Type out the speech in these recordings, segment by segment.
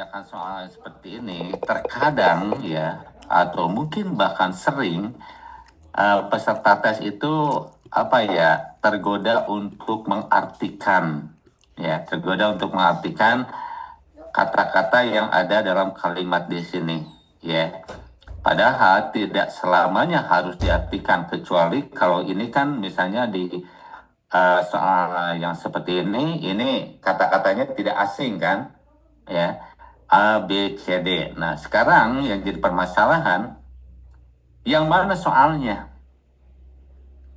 mengerjakan soal seperti ini, terkadang ya, atau mungkin bahkan sering peserta tes itu tergoda untuk mengartikan, kata-kata yang ada dalam kalimat di sini, ya. Padahal tidak selamanya harus diartikan, kecuali kalau ini kan misalnya di soal yang seperti ini kata-katanya tidak asing kan, ya. A, B, C, D. Nah, sekarang yang jadi permasalahan, yang mana soalnya?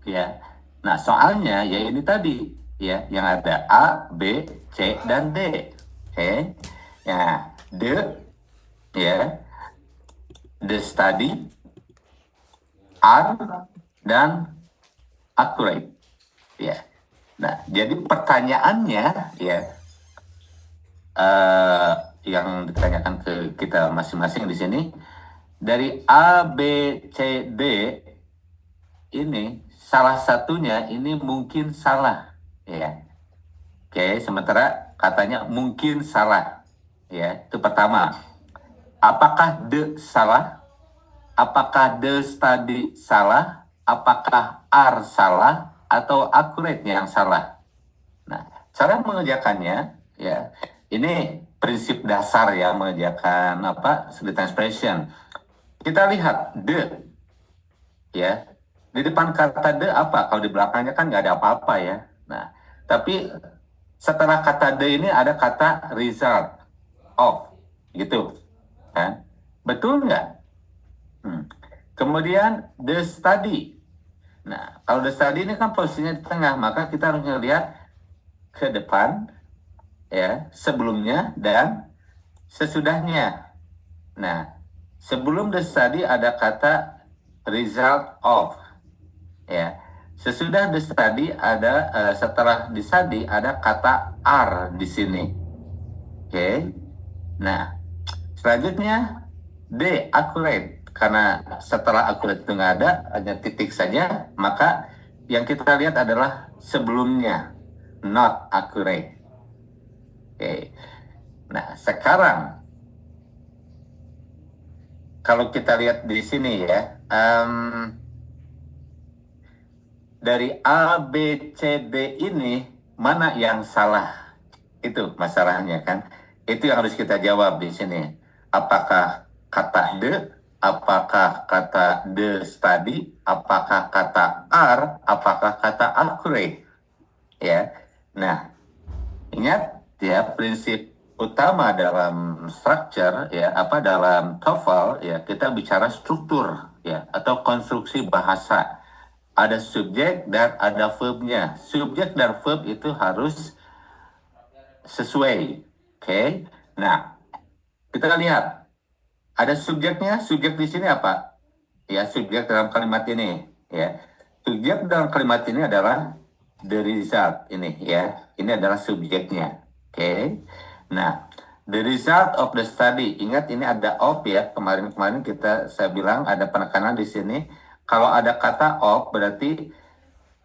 Ya. Nah, soalnya ya ini tadi, ya, yang ada A, B, C, dan D. Oke. Ya, ya, the study, are, dan accurate. Ya. Nah, jadi pertanyaannya, ya, yang ditanyakan ke kita masing-masing di sini, dari A, B, C, D ini salah satunya ini mungkin salah, ya. Oke, sementara katanya mungkin salah, ya. Itu pertama. Apakah the salah? Apakah the study salah? Apakah are salah? Atau accurate yang salah? Nah, cara mengerjakannya, ya, ini prinsip dasar ya mengerjakan split expression. Kita lihat the, ya, di depan kata the apa? Kalau di belakangnya kan nggak ada apa-apa ya. Nah, tapi setelah kata the ini ada kata result of, gitu kan? Betul nggak? Kemudian the study. Nah, kalau the study ini kan posisinya di tengah, maka kita harus melihat ke depan, ya, sebelumnya dan sesudahnya. Nah, sebelum the study ada kata result of, ya. Sesudah the study ada setelah the study ada kata are di sini. Oke. Nah, selanjutnya D, accurate. Karena setelah accurate itu nggak ada, hanya titik saja, maka yang kita lihat adalah sebelumnya, not accurate. Oke. Nah, sekarang kalau kita lihat di sini ya, dari A, B, C, D ini mana yang salah? Itu masalahnya kan. Itu yang harus kita jawab di sini. Apakah kata the, apakah kata the study, apakah kata are, apakah kata accurate? Ya. Nah, ingat ya, prinsip utama dalam structure ya, dalam TOEFL ya, kita bicara struktur ya, atau konstruksi bahasa. Ada subjek dan ada verbnya. Subjek dan verb itu harus sesuai. Oke. Nah, kita lihat ada subjeknya. Subjek di sini apa? Ya, subjek dalam kalimat ini, ya. Subjek dalam kalimat ini adalah the result ini, ya. Ini adalah subjeknya. Oke. Nah, the result of the study. Ingat ini ada of ya. Kemarin-kemarin saya bilang ada penekanan di sini. Kalau ada kata of berarti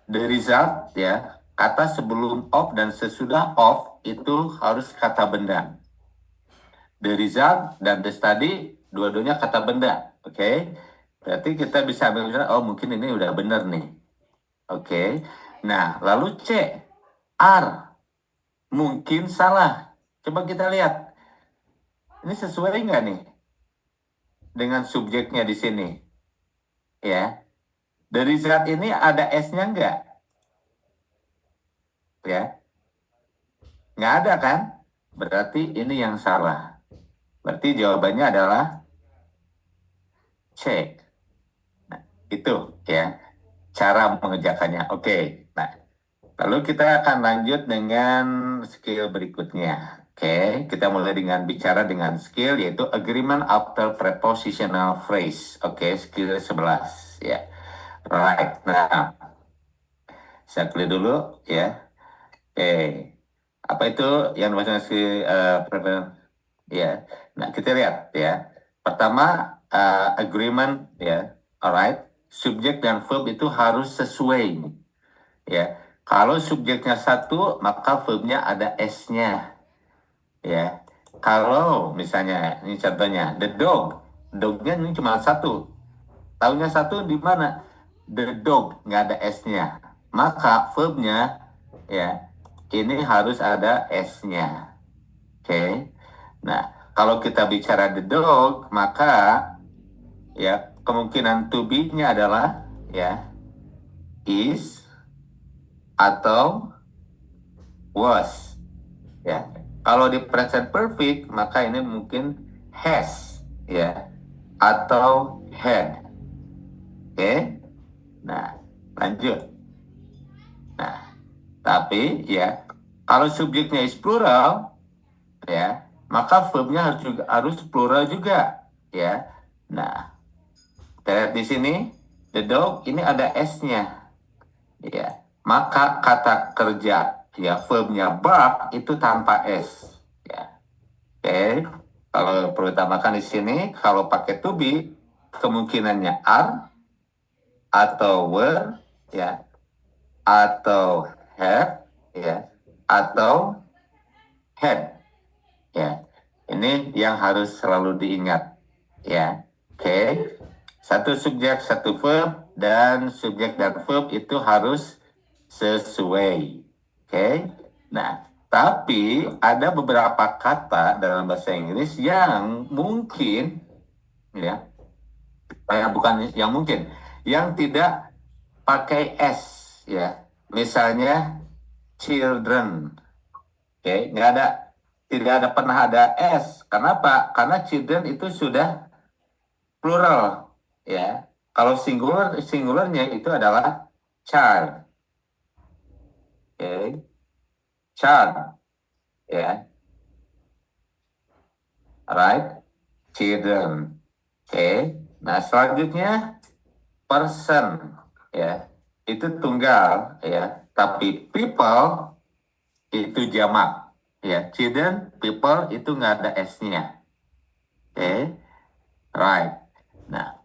the result ya, kata sebelum of dan sesudah of itu harus kata benda. The result dan the study dua-duanya kata benda. Oke. Berarti kita bisa bilang, oh mungkin ini udah benar nih. Oke. Nah, lalu C, are, mungkin salah. Coba kita lihat. Ini sesuai nggak nih dengan subjeknya di sini? Ya. The result ini ada S-nya nggak? Ya. Nggak ada kan? Berarti ini yang salah. Berarti jawabannya adalah C. Nah, itu ya cara mengerjakannya. Oke. Nah, lalu kita akan lanjut dengan skill berikutnya. Oke, kita mulai dengan bicara dengan skill yaitu agreement after prepositional phrase. Oke, skill 11 ya. Right. Nah, saya pilih dulu ya. Oke. Apa itu yang dimaksud skill ya. Nah, kita lihat ya. Pertama, agreement ya. Alright. Subjek dan verb itu harus sesuai ya. Kalau subjeknya satu, maka verbnya ada S-nya. Ya. Kalau misalnya, ini contohnya, the dog, dognya ini cuma satu, tahunya satu di mana? The dog, nggak ada S-nya. Maka verbnya, ya, ini harus ada S-nya. Oke. Nah, kalau kita bicara the dog, maka ya kemungkinan to be-nya adalah ya is atau was. Ya. Kalau di present perfect, maka ini mungkin has, ya, atau had. Oke. Nah, lanjut. Nah, tapi ya kalau subjeknya is plural, ya, maka verbnya harus plural juga, ya. Nah, kita lihat di sini the dog ini ada s-nya, ya. Maka kata kerja, ya, verbnya bark itu tanpa s, ya. Oke, kalau perlu tambahkan di sini, kalau pakai to be kemungkinannya are atau were, ya, atau have, ya, atau had, ya. Ini yang harus selalu diingat, ya. Oke, satu subjek satu verb, dan subjek dan verb itu harus sesuai. Oke, nah tapi ada beberapa kata dalam bahasa Inggris yang mungkin, ya, bukan yang mungkin, yang tidak pakai s, ya. Misalnya children, oke, nggak ada, tidak ada pernah ada s. Kenapa? Karena children itu sudah plural, ya. Kalau singularnya itu adalah child, oke, child, ya, right, children, oke. Nah selanjutnya person, ya, itu tunggal, ya, tapi people itu jamak, ya. Children, people itu nggak ada s-nya, oke, right. Nah,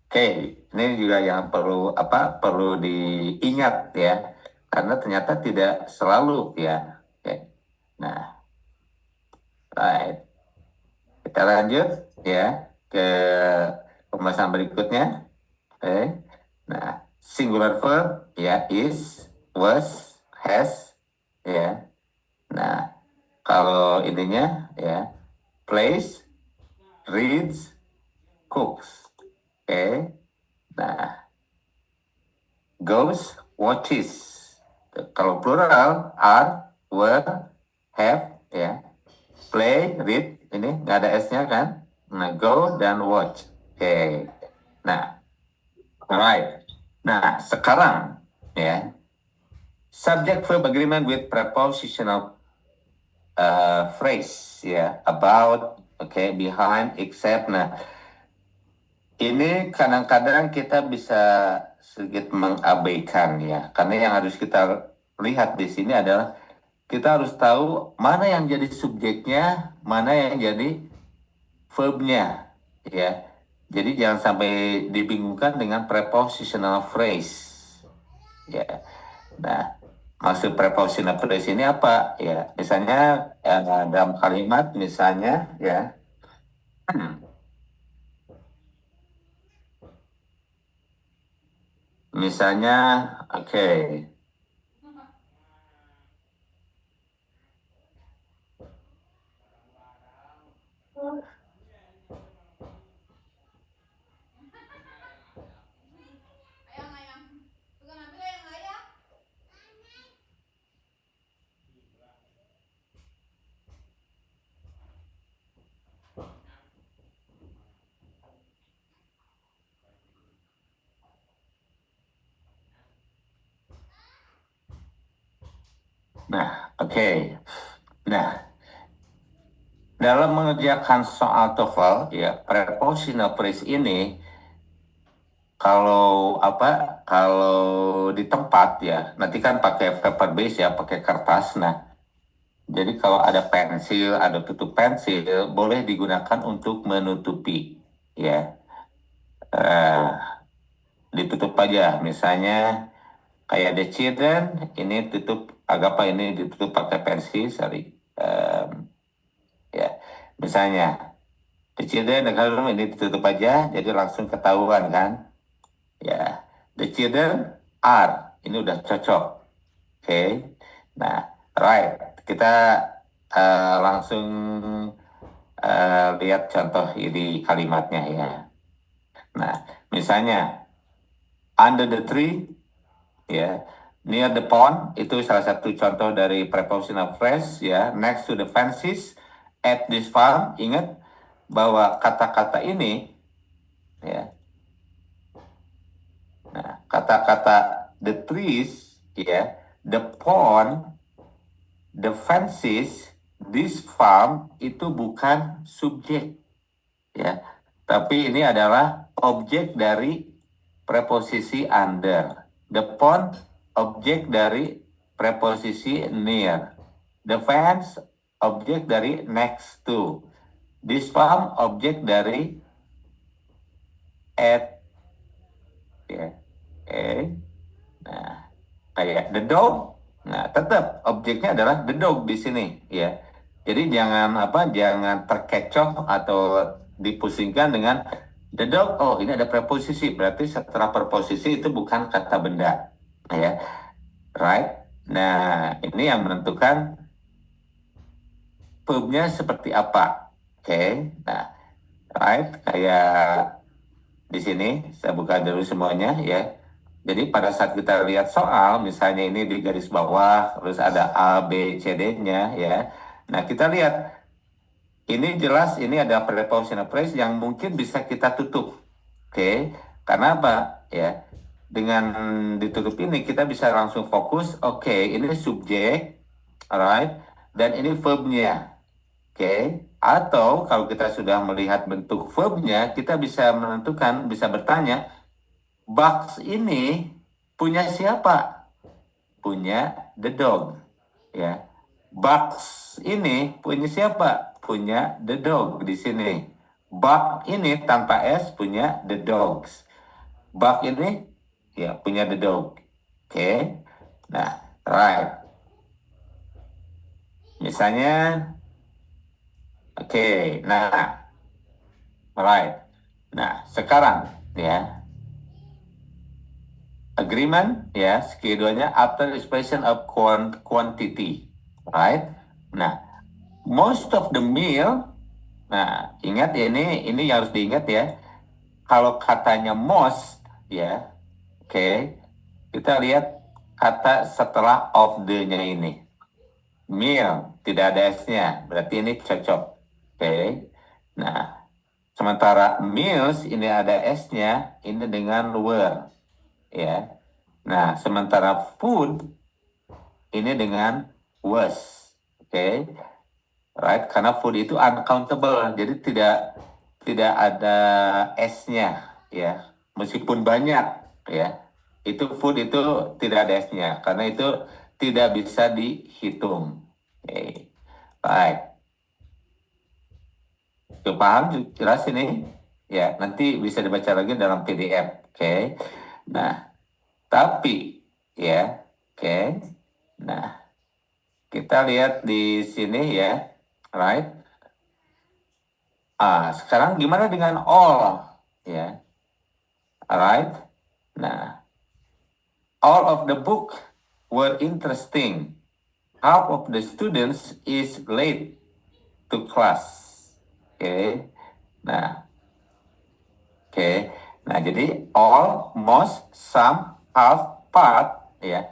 oke, ini juga yang perlu diingat, ya, karena ternyata tidak selalu, ya. Oke, nah, right. Kita lanjut, ya, ke pembahasan berikutnya. Oke, nah, singular verb, ya, is, was, has, ya. Nah, kalau ininya, ya, plays, reads, cooks. Oke, nah, goes, watches. Kalau plural, are, were, have, ya. Play, read, ini nggak ada s-nya kan? Nah, go dan watch. Oke. Nah, alright. Nah, sekarang, ya, subject verb agreement with prepositional phrase, ya, about, behind, except. Nah, ini kadang-kadang kita bisa sedikit mengabaikan, ya, karena yang harus kita lihat di sini adalah kita harus tahu mana yang jadi subjeknya, mana yang jadi verbnya, ya. Jadi jangan sampai dibingungkan dengan prepositional phrase, ya. Nah, maksud prepositional phrase ini apa, ya? Misalnya dalam kalimat, misalnya, ya. Misalnya, oke. Nah, oke. Nah, dalam mengerjakan soal TOEFL, ya, prepositional phrase ini kalau di tempat, ya, nanti kan pakai paper base, ya, pakai kertas. Nah, jadi kalau ada pensil, ada tutup pensil, boleh digunakan untuk menutupi, ya. Eh, Ditutup aja, misalnya kayak the children, ini tutup agak apa, ini ditutup pakai pensil, sorry. Ya. Misalnya, the children, ini ditutup aja, jadi langsung ketahuan kan? Ya, the children are, ini udah cocok. Oke, nah, right, kita langsung lihat contoh ini kalimatnya ya. Nah, misalnya, under the tree, ya, near the pond, itu salah satu contoh dari prepositional phrase ya. Next to the fences, at this farm, ingat bahwa kata-kata ini ya. Nah, kata-kata the trees ya, the pond, the fences, this farm itu bukan subjek ya. Tapi ini adalah objek dari preposisi under. The pond objek dari preposisi near. The fence objek dari next to. This farm objek dari at. Ya. Okay. Nah, kayak the dog. Nah, tetap objeknya adalah the dog di sini, ya. Jadi jangan terkecoh atau dipusingkan dengan the dog. Oh, ini ada preposisi, berarti setelah preposisi itu bukan kata benda, ya. Right? Nah, ini yang menentukan verbnya seperti apa. Oke. Nah, right, kayak di sini saya buka dulu semuanya ya. Jadi pada saat kita lihat soal, misalnya ini di garis bawah, terus ada A, B, C, D-nya ya. Nah, kita lihat, ini jelas ini ada prepositional phrase yang mungkin bisa kita tutup. Oke, karena apa? Ya, dengan ditutup ini kita bisa langsung fokus, oke, ini subjek, alright, dan ini verbnya. Oke, atau kalau kita sudah melihat bentuk verbnya, kita bisa menentukan, bisa bertanya, Bugs ini punya siapa? Punya the dog. Ya. Bugs ini punya siapa? Punya the dog di sini. Bug ini tanpa S punya the dogs. Bug ini ya punya the dog. Oke. Nah, right. Misalnya oke. Nah, right. Nah, sekarang ya agreement ya keduanya after expression of quantity, right? Nah, most of the meal. Nah, ingat ini yang harus diingat ya. Kalau katanya most ya, oke, kita lihat kata setelah of the-nya ini. Meal tidak ada s-nya, berarti ini cocok. Oke. Nah, sementara meals ini ada s-nya, ini dengan were ya. Nah, sementara food ini dengan was. Oke. Right? Karena food itu uncountable, jadi tidak ada S-nya ya. Meskipun banyak ya. Itu food itu tidak ada S-nya karena itu tidak bisa dihitung. Oke. Baik. Itu paham jelas ini? Ya, nanti bisa dibaca lagi dalam PDF. Oke. Nah, tapi ya, oke. Nah, kita lihat di sini ya, right? Sekarang gimana dengan all? Ya, alright. Nah, all of the book were interesting. Half of the students is late to class. Oke. Nah, oke. Nah, jadi all, most, some, half, part ya.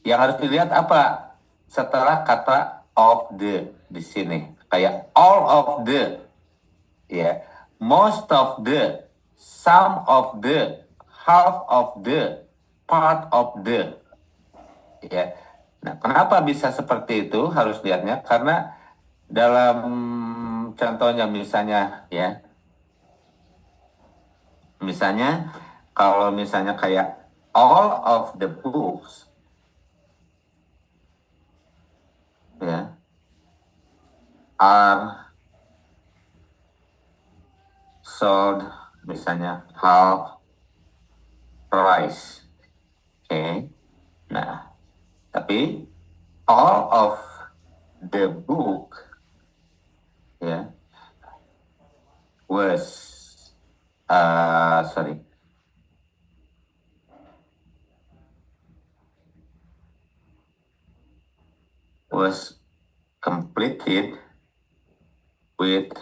Yang harus dilihat apa? Setelah kata of the di sini. Kayak all of the ya. Most of the, some of the, half of the, part of the ya. Nah, kenapa bisa seperti itu? Harus lihatnya karena dalam contohnya misalnya ya. Misalnya kalau misalnya kayak all of the books ya are sold misalnya half price. Oke. Nah, tapi all of the book ya, was, sorry, was completed with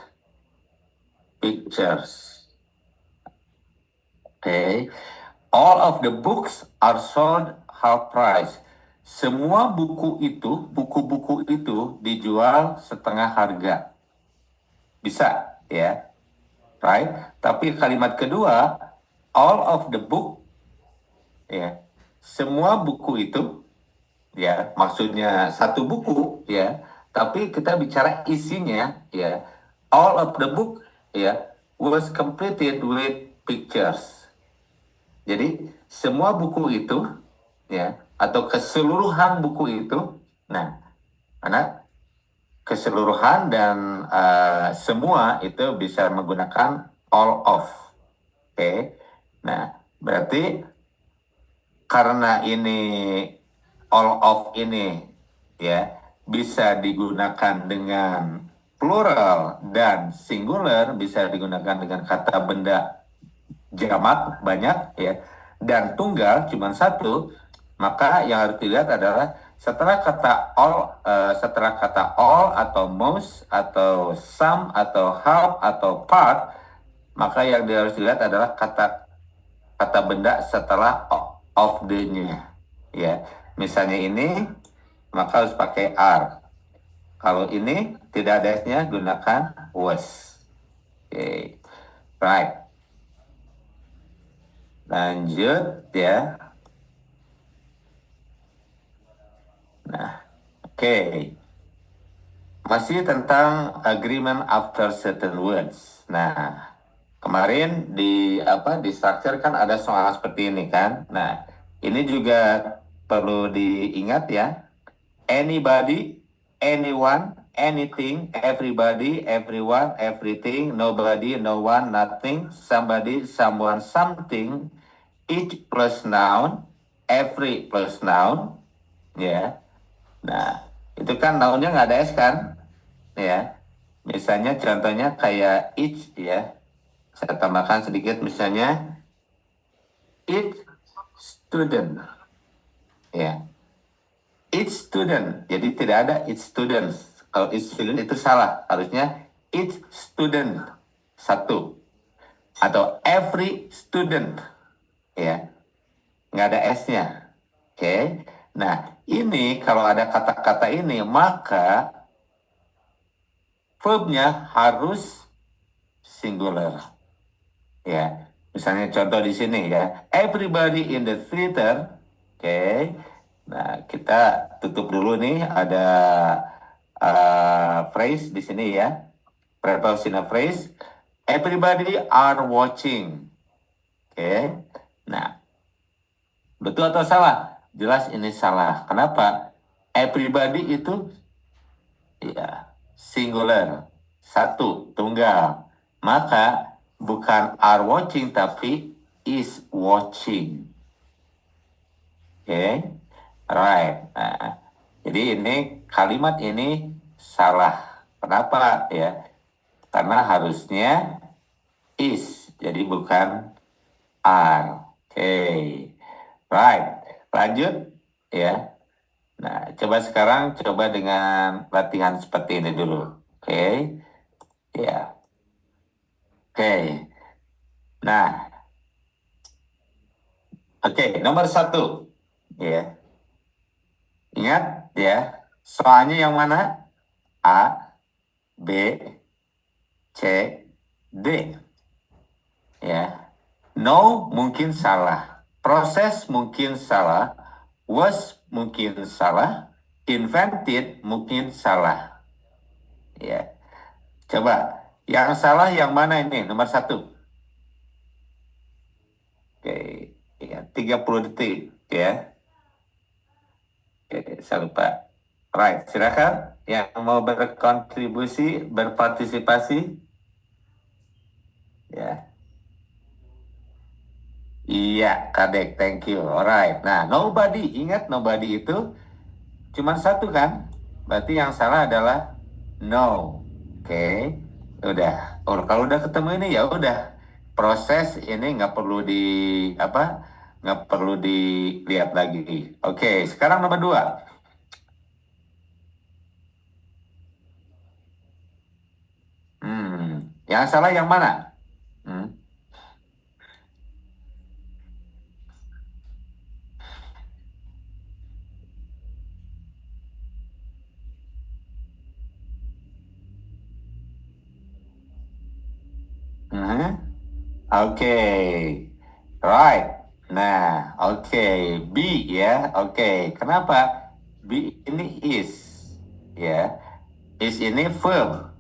pictures. Okay, all of the books are sold half price. Semua buku-buku itu dijual setengah harga. Bisa, ya, right? Tapi kalimat kedua, all of the book, ya, semua buku itu, ya, maksudnya satu buku, ya, tapi kita bicara isinya, ya, all of the book, ya, was completed with pictures. Jadi semua buku itu, ya, atau keseluruhan buku itu, nah, karena keseluruhan dan semua itu bisa menggunakan all of, oke. Nah, berarti karena ini all of ini, ya, bisa digunakan dengan plural dan singular, bisa digunakan dengan kata benda jamak banyak, ya, dan tunggal cuma satu, maka yang harus dilihat adalah setelah kata all atau most atau some atau half atau part, maka yang harus dilihat adalah kata benda setelah of the-nya, ya. Misalnya ini, maka harus pakai are. Kalau ini tidak ada s-nya, gunakan was. Okay. Right. Lanjut, ya. Nah, oke. Masih tentang agreement after certain words. Nah, kemarin di structure kan ada soal seperti ini kan. Nah, ini juga perlu diingat, ya. Anybody, anyone, anything, everybody, everyone, everything, nobody, no one, nothing, somebody, someone, something, each plus noun, every plus noun, ya. Nah, itu kan nounnya nggak ada s kan, ya. Misalnya contohnya kayak each, ya. Saya tambahkan sedikit, misalnya each student, ya. Each student, jadi tidak ada each students. Kalau each student itu salah, harusnya each student, satu. Atau every student, ya, nggak ada s-nya. Oke. Nah, ini kalau ada kata-kata ini, maka verbnya harus singular. Ya, misalnya contoh di sini, ya, everybody in the theater. Oke. Nah, kita tutup dulu nih, ada phrase di sini, ya. Prepositional phrase. Everybody are watching. Oke. Nah, betul atau salah? Jelas ini salah. Kenapa? Everybody itu, ya, singular. Satu, tunggal. Maka bukan are watching, tapi is watching. Oke. Right. Nah, jadi ini kalimat ini salah. Kenapa, ya? Karena harusnya is, jadi bukan are. Oke. Right. Lanjut, ya. Nah, coba sekarang dengan latihan seperti ini dulu. Oke. Ya. Oke. Nah. Oke, nomor 1. Ya. Ingat, ya. Soalnya yang mana? A, B, C, D. Ya. No mungkin salah. Proses mungkin salah. Was mungkin salah. Invented mungkin salah. Ya. Coba. Yang salah yang mana ini? Nomor 1. Oke. Ya, 30 detik. Ya. Oke, saya lupa. Right, silakan yang mau berkontribusi, berpartisipasi. Ya. Iya, Kadek, thank you. Alright. Nah, nobody, ingat nobody itu cuma satu kan? Berarti yang salah adalah no. Oke, udah. Oh, kalau udah ketemu ini ya udah. Proses ini nggak perlu di apa? Nggak perlu dilihat lagi. Oke, sekarang nomor dua. Yang salah yang mana? Hmm. Hmm. Oke, right. Nah, oke, B ya. Oke, kenapa? B ini is, ya. Is ini verb.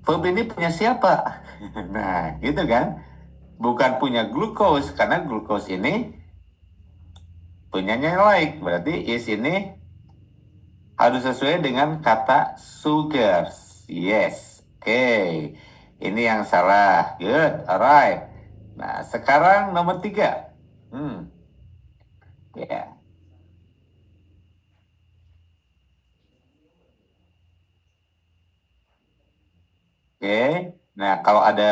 Verb ini punya siapa? Nah, gitu kan? Bukan punya glucose, karena glucose ini punyanya like. Berarti is ini harus sesuai dengan kata sugars. Yes. Oke. Ini yang salah. Good. Alright. Nah, sekarang nomor tiga. Hmm. Ya. Oke. Nah, kalau ada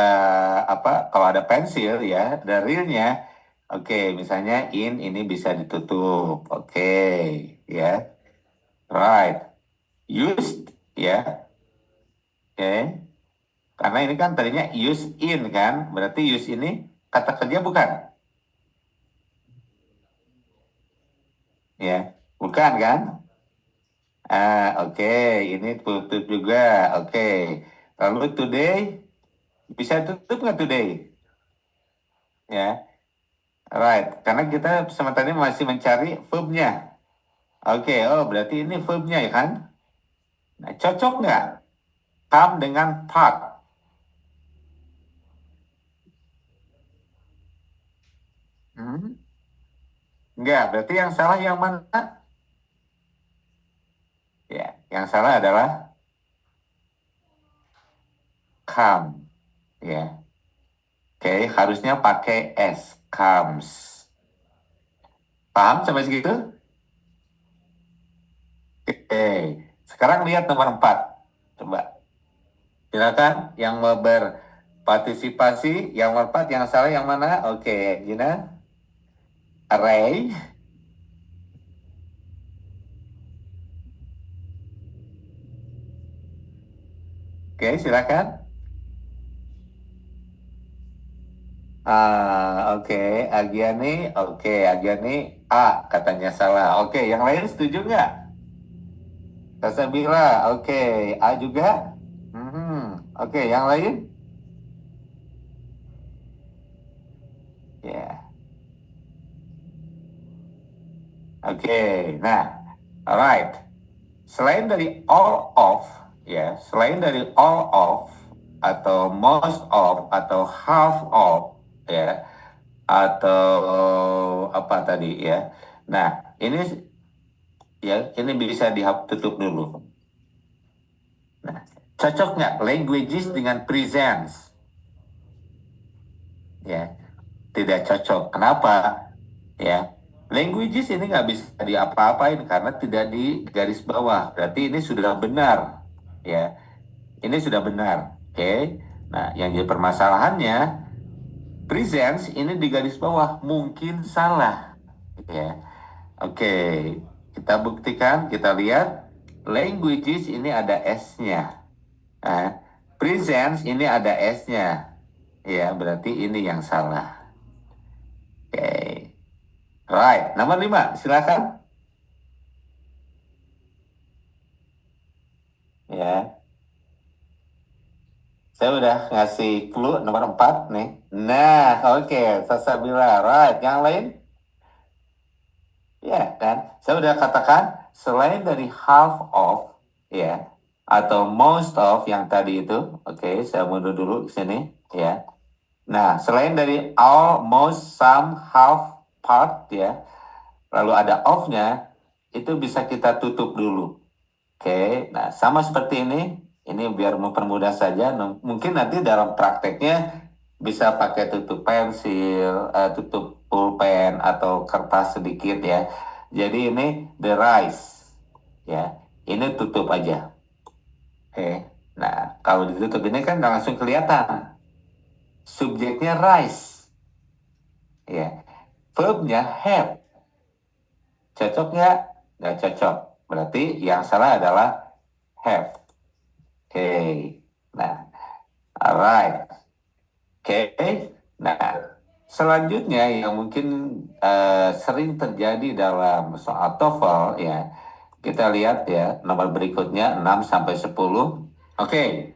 apa? Kalau ada pensil ya, ada realnya. Oke, misalnya in ini bisa ditutup. Oke, ya. Right. Used ya. Oke. Karena ini kan tadinya use in kan, berarti use ini kata kerja bukan? Ya, bukan kan? Oke, ini tutup juga. Oke, lalu today bisa tutup nggak today? Ya, right. Karena kita sementara ini masih mencari verbnya. Oke, oh berarti ini verbnya ya kan? Nah, cocok nggak? Come dengan part. Hmm? Nggak, berarti yang salah yang mana? Ya, yang salah adalah come. Ya, oke, harusnya pakai S, comes. Paham sampai segitu? Oke, sekarang lihat nomor 4. Coba, silakan yang mau berpartisipasi, yang nomor 4, yang salah yang mana? Oke, Gina, array. Oke, silakan. Oke, Agiani, oke, Agiani, A katanya salah. Oke, yang lain setuju nggak? Tasabila, oke, A juga? Oke, yang lain? Ya, oke. Nah, alright. Selain dari all of, ya, selain dari all of atau most of atau half of, ya, atau apa tadi ya. Nah, ini ya, ini bisa ditutup dulu. Nah, cocok nggak languages dengan presents? Ya, tidak cocok. Kenapa? Ya, languages ini nggak bisa diapa-apain karena tidak di garis bawah. Berarti ini sudah benar. Ya, ini sudah benar. Oke. Nah, yang jadi permasalahannya, presents ini di garis bawah mungkin salah. Ya. Oke. Kita buktikan, kita lihat languages ini ada S-nya. Nah, presents ini ada S-nya. Ya, berarti ini yang salah. Oke. Right. Nomor 5, silakan. Ya. Saya udah ngasih clue nomor 4 nih. Nah, oke, Sasabila, right. Yang lain? Ya, kan? Saya udah katakan selain dari half of, ya, atau most of yang tadi itu, oke, saya mundur dulu ke sini, ya. Nah, selain dari all, most, some, half, part, ya, lalu ada of-nya, itu bisa kita tutup dulu. Oke, nah sama seperti ini biar mempermudah saja. Mungkin nanti dalam prakteknya bisa pakai tutup pensil, tutup pulpen atau kertas sedikit ya. Jadi ini the rice, ya. Ini tutup aja. Oke. Nah, kalau ditutup ini kan langsung kelihatan. Subjeknya rise. Ya. Verbnya have. Cocok nggak? Nggak cocok. Berarti yang salah adalah have. Oke. Nah, alright. Oke. Nah, selanjutnya yang mungkin sering terjadi dalam soal TOEFL ya, kita lihat ya nomor berikutnya 6 sampai 10. Oke.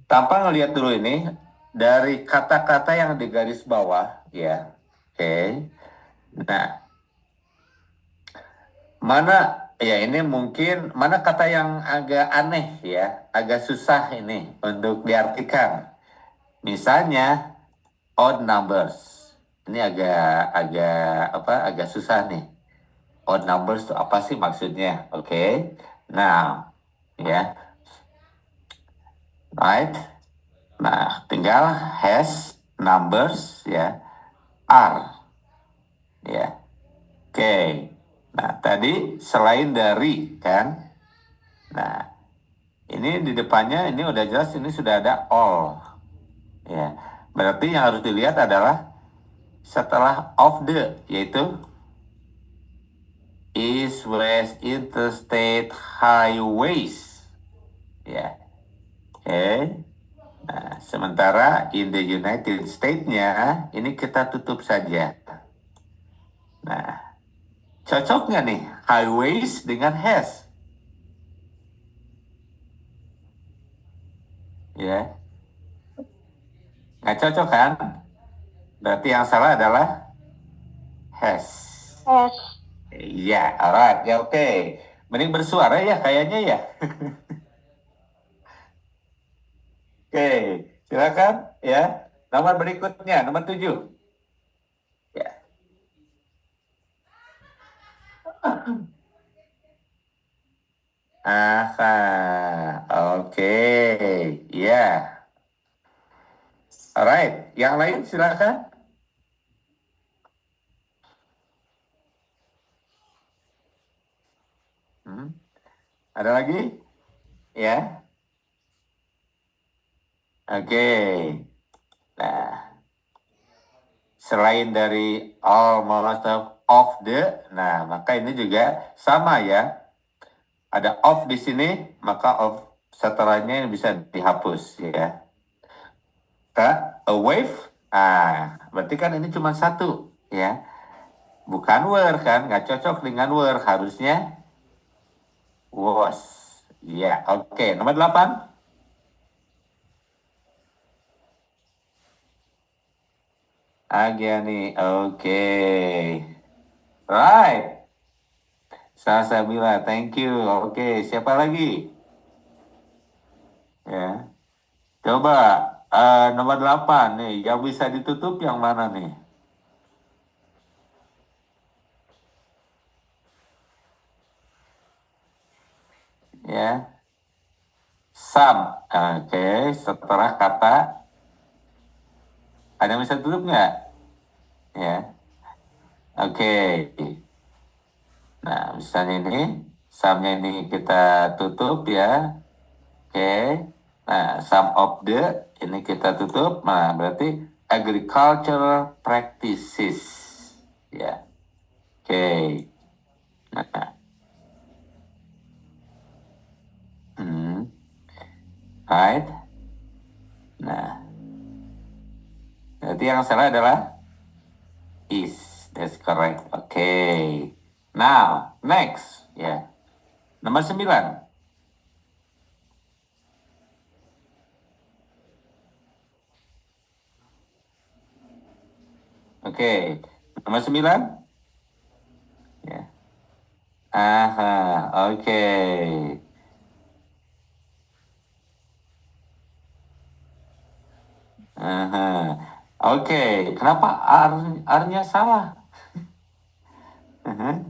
Tanpa ngelihat dulu ini dari kata-kata yang di garis bawah ya. Oke. Nah, mana ya ini mungkin mana kata yang agak aneh ya, agak susah ini untuk diartikan. Misalnya odd numbers. Ini agak susah nih. Odd numbers itu apa sih maksudnya? Oke. Nah, ya. Right. Nah, tinggal has numbers ya are ya. Oke. Nah, tadi selain dari kan. Nah, ini di depannya ini udah jelas ini sudah ada all. Ya. Berarti yang harus dilihat adalah setelah of the yaitu east west interstate highways. Ya. Oke. Nah, sementara in the United States-nya ini kita tutup saja. Nah, cocok nggak nih highways dengan has? Ya, nggak cocok kan? Berarti yang salah adalah has. Yes. Iya, alright, ya oke. Mending bersuara ya kayaknya ya. Oke, silakan ya. Nomor berikutnya, nomor 7. Ya. Aha, oke. Ya, alright. Yang lain silakan. Hmm. Ada lagi? Ya. Oke. Nah, selain dari all, most of the, nah maka ini juga sama ya. Ada of di sini, maka of setelahnya bisa dihapus ya. A wave, berarti kan ini cuma satu ya. Bukan were kan, nggak cocok dengan were, harusnya was. Ya, oke. Nomor 8. Agiani, oke. Right. Salsabila, thank you. Oke, siapa lagi? Ya. Coba nomor 8 nih, yang bisa ditutup yang mana nih? Ya. Some. Oke, setelah kata ada yang bisa tutup nggak? Ya. Oke. Nah, misalnya ini, some-nya ini kita tutup ya. Oke. Nah, some of the ini kita tutup. Nah, berarti agricultural practices. Ya. Oke. Nah, hmm. Right. Nah, berarti yang salah adalah is. That's correct. Okay. Now, next. Ya. Nomor 9. Oke. Nomor 9. Ya. Aha, oke. Aha. Oke, kenapa R-nya salah? Aha.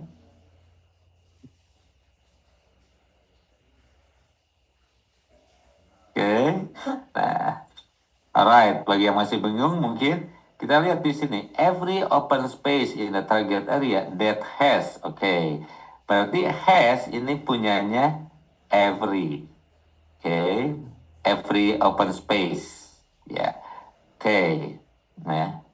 Oke. Nah, alright, bagi yang masih bingung mungkin kita lihat di sini every open space in the target area that has. Oke. Berarti has ini punyanya every. Oke. every open space. Ya, oke. Nah,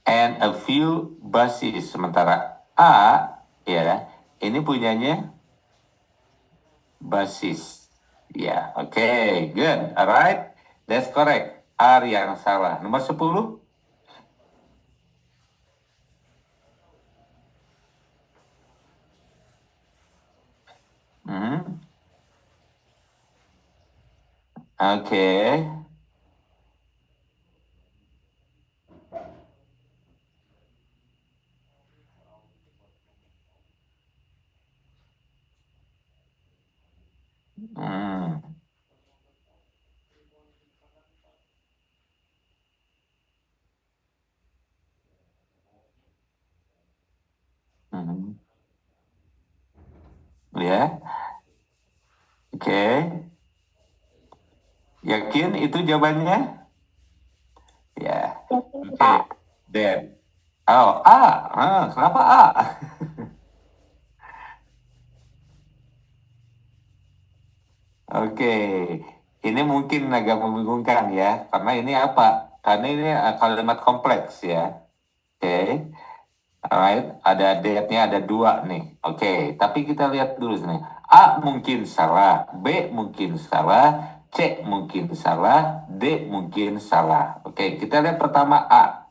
and a few buses. Sementara A, ya, ini punyanya basis. Ya, oke, good. Alright, that's correct. R yang salah. Nomor 10. Hmm, oke. Hmm, hmm. Ya, oke. Yakin itu jawabannya? Ya, Yakin, oke. Pak. Dan, oh, A. Kenapa A? Oke, ini mungkin agak membingungkan ya, karena ini apa? Karena ini kalimat kompleks ya. Oke, alright, ada D-nya ada dua nih. Oke, tapi kita lihat dulu nih. A mungkin salah, B mungkin salah, C mungkin salah, D mungkin salah. Oke, kita lihat pertama A.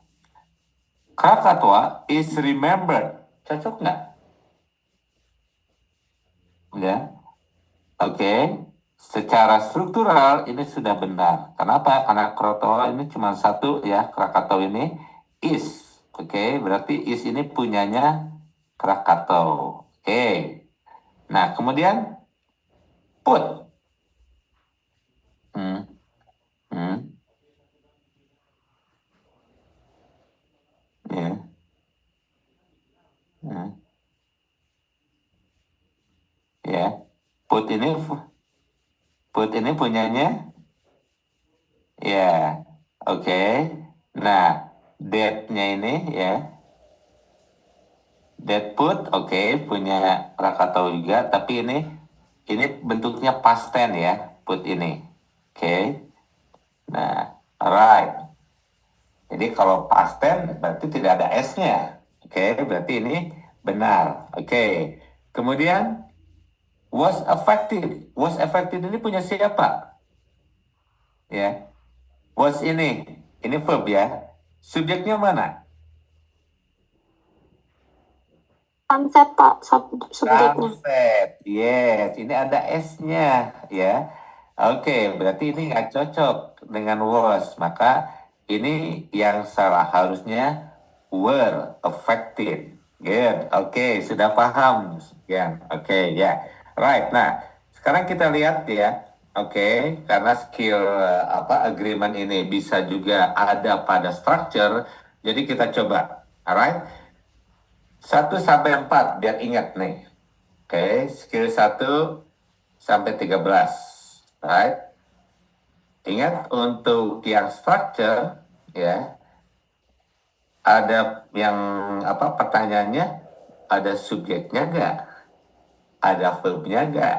Krakatau is remembered. Cocok nggak? Ya. Oke, secara struktural ini sudah benar. Kenapa? Karena Krakatau ini cuma satu ya, Krakatau ini is. Oke, berarti is ini punyanya Krakatau. Oke, nah kemudian put. Hmm, hmm, ya, hmm, ya. Put ini punyanya ya. Oke, nah that-nya ini ya. Deadwood, oke, punya Krakatau juga, tapi ini bentuknya past tense ya, put ini. Oke. Nah, alright. Jadi kalau past tense berarti tidak ada S-nya. Oke, berarti ini benar. Oke. Kemudian was affected. Was affected ini punya siapa? Ya. Was ini verb ya. Subjeknya mana? Konsep, Pak, subjeknya. Sunset, yes, ini ada S-nya, ya. Oke, berarti ini nggak cocok dengan was. Maka ini yang salah harusnya were affected. Good. Oke, sudah paham. Ya, oke, ya. Right. Nah, sekarang kita lihat ya. Oke, karena skill agreement ini bisa juga ada pada structure. Jadi kita coba. Alright. 1 sampai 4 biar ingat nih. Oke, skill 1 sampai 13. Right? Ingat untuk yang structure ya, ada yang pertanyaannya ada subjeknya nggak? Ada verbnya nggak?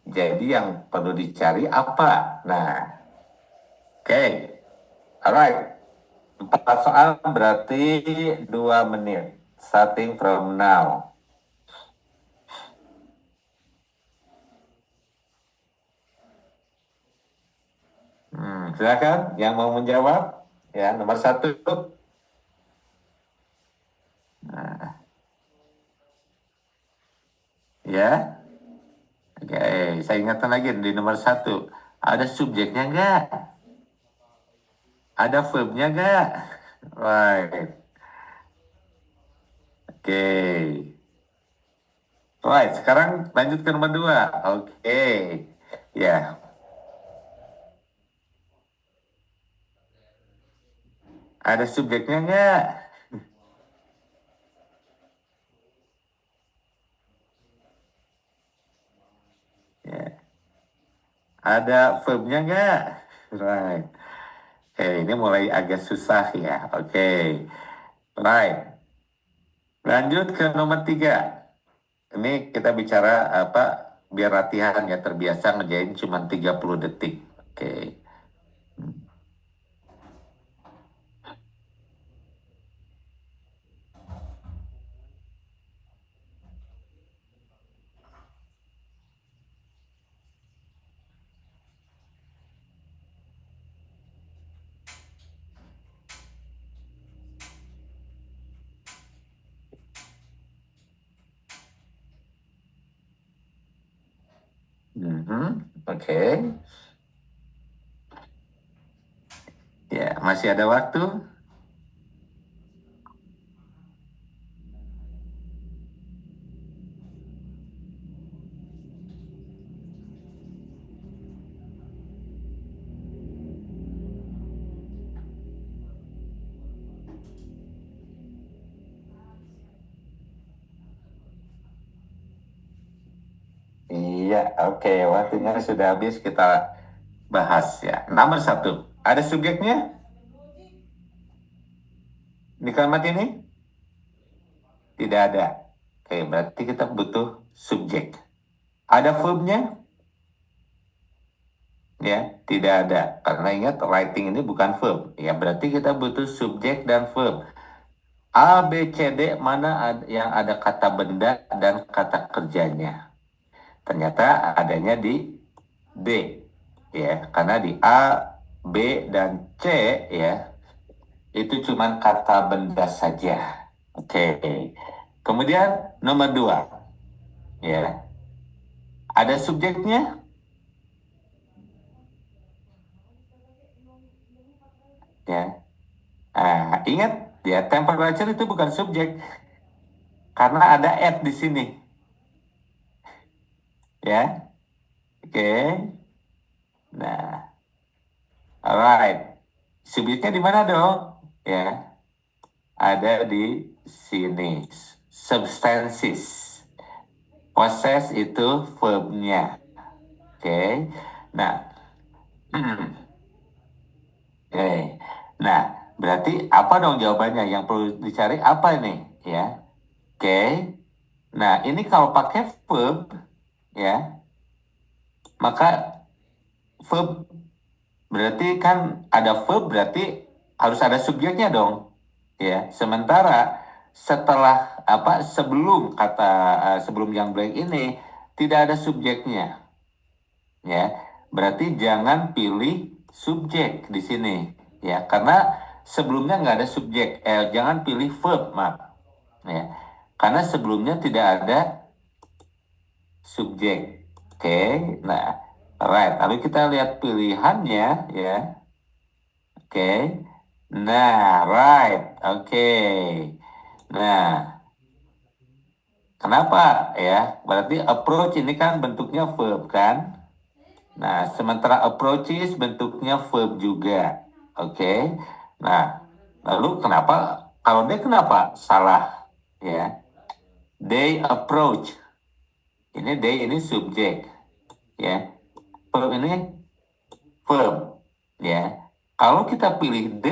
Jadi yang perlu dicari apa? Nah, oke. Alright. 4 soal berarti 2 menit. Starting from now. Silakan yang mau menjawab. Ya, nomor 1. Nah, ya. Oke, saya ingatkan lagi di nomor 1. Ada subjeknya nggak? Ada verbnya nggak? Right. Oke. Right, sekarang lanjut ke nomor 2. Oke. Ya, ada subjeknya nggak? Ya. Ada verbnya nggak? Right. Oke, ini mulai agak susah ya. Oke. Right. Lanjut ke nomor 3. Ini kita bicara biar latihan ya, terbiasa ngerjain cuma 30 detik. Oke. Oke. Ya, masih ada waktu. Iya, oke. Waktunya sudah habis, kita bahas ya. Nomor 1, ada subjeknya di kalimat ini? Tidak ada. Oke, berarti kita butuh subjek. Ada verbnya? Ya, tidak ada. Karena ingat, writing ini bukan verb. Ya, berarti kita butuh subjek dan verb. A, B, C, D, mana yang ada kata benda dan kata kerjanya? Ternyata adanya di D. Ya, karena di A, B, dan C, ya, itu cuma kata benda saja. Oke. Kemudian nomor 2, ya, ada subjeknya? Ya. Ingat ya, temperature itu bukan subjek karena ada at di sini. Ya. Oke. Nah, alright. Subjeknya di mana dong? Ya. Ada di sini. Substances. Possess itu verbnya. Oke. Nah. Oke. Nah, berarti apa dong jawabannya? Yang perlu dicari apa ini? Ya. Oke. Nah, ini kalau pakai verb, ya, maka verb berarti kan ada verb, berarti harus ada subjeknya dong, ya. Sementara setelah apa, sebelum kata sebelum yang blank ini tidak ada subjeknya, ya. Berarti jangan pilih subjek di sini, ya, karena sebelumnya nggak ada subjek. Jangan pilih verb, maaf, ya, karena sebelumnya tidak ada subjek. Oke, nah, alright. Lalu kita lihat pilihannya, ya. Oke, nah, right, oke. Nah, kenapa ya? Berarti approach ini kan bentuknya verb kan? Nah, sementara approaches bentuknya verb juga. Oke, nah, lalu kenapa? Kalau dia kenapa salah? Ya, they approach. Ini subjek. Ya, verb ini verb. Ya, kalau kita pilih D,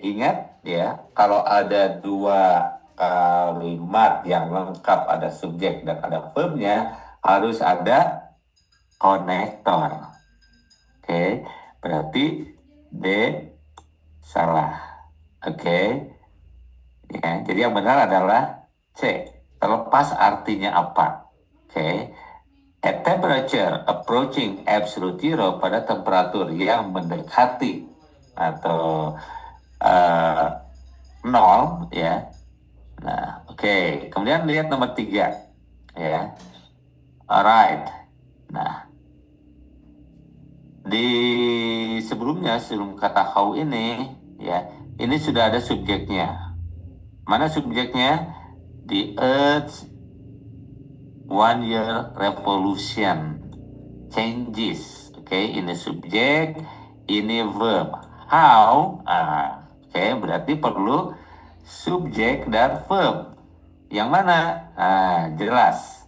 ingat ya, kalau ada dua kalimat yang lengkap, ada subjek dan ada verbnya, harus ada konektor. Oke, berarti D salah. Oke, ya, jadi yang benar adalah C. Terlepas artinya apa. Oke, at temperature approaching absolute zero, pada temperatur yang mendekati atau nol, ya. Nah, oke. Kemudian lihat nomor 3, ya. Alright. Nah, di sebelumnya, sebelum kata how ini, ya, ini sudah ada subjeknya. Mana subjeknya? The Earth's 1 year revolution changes. Oke, ini subjek, ini verb. How? Oke, berarti perlu subjek dan verb. Yang mana? Jelas.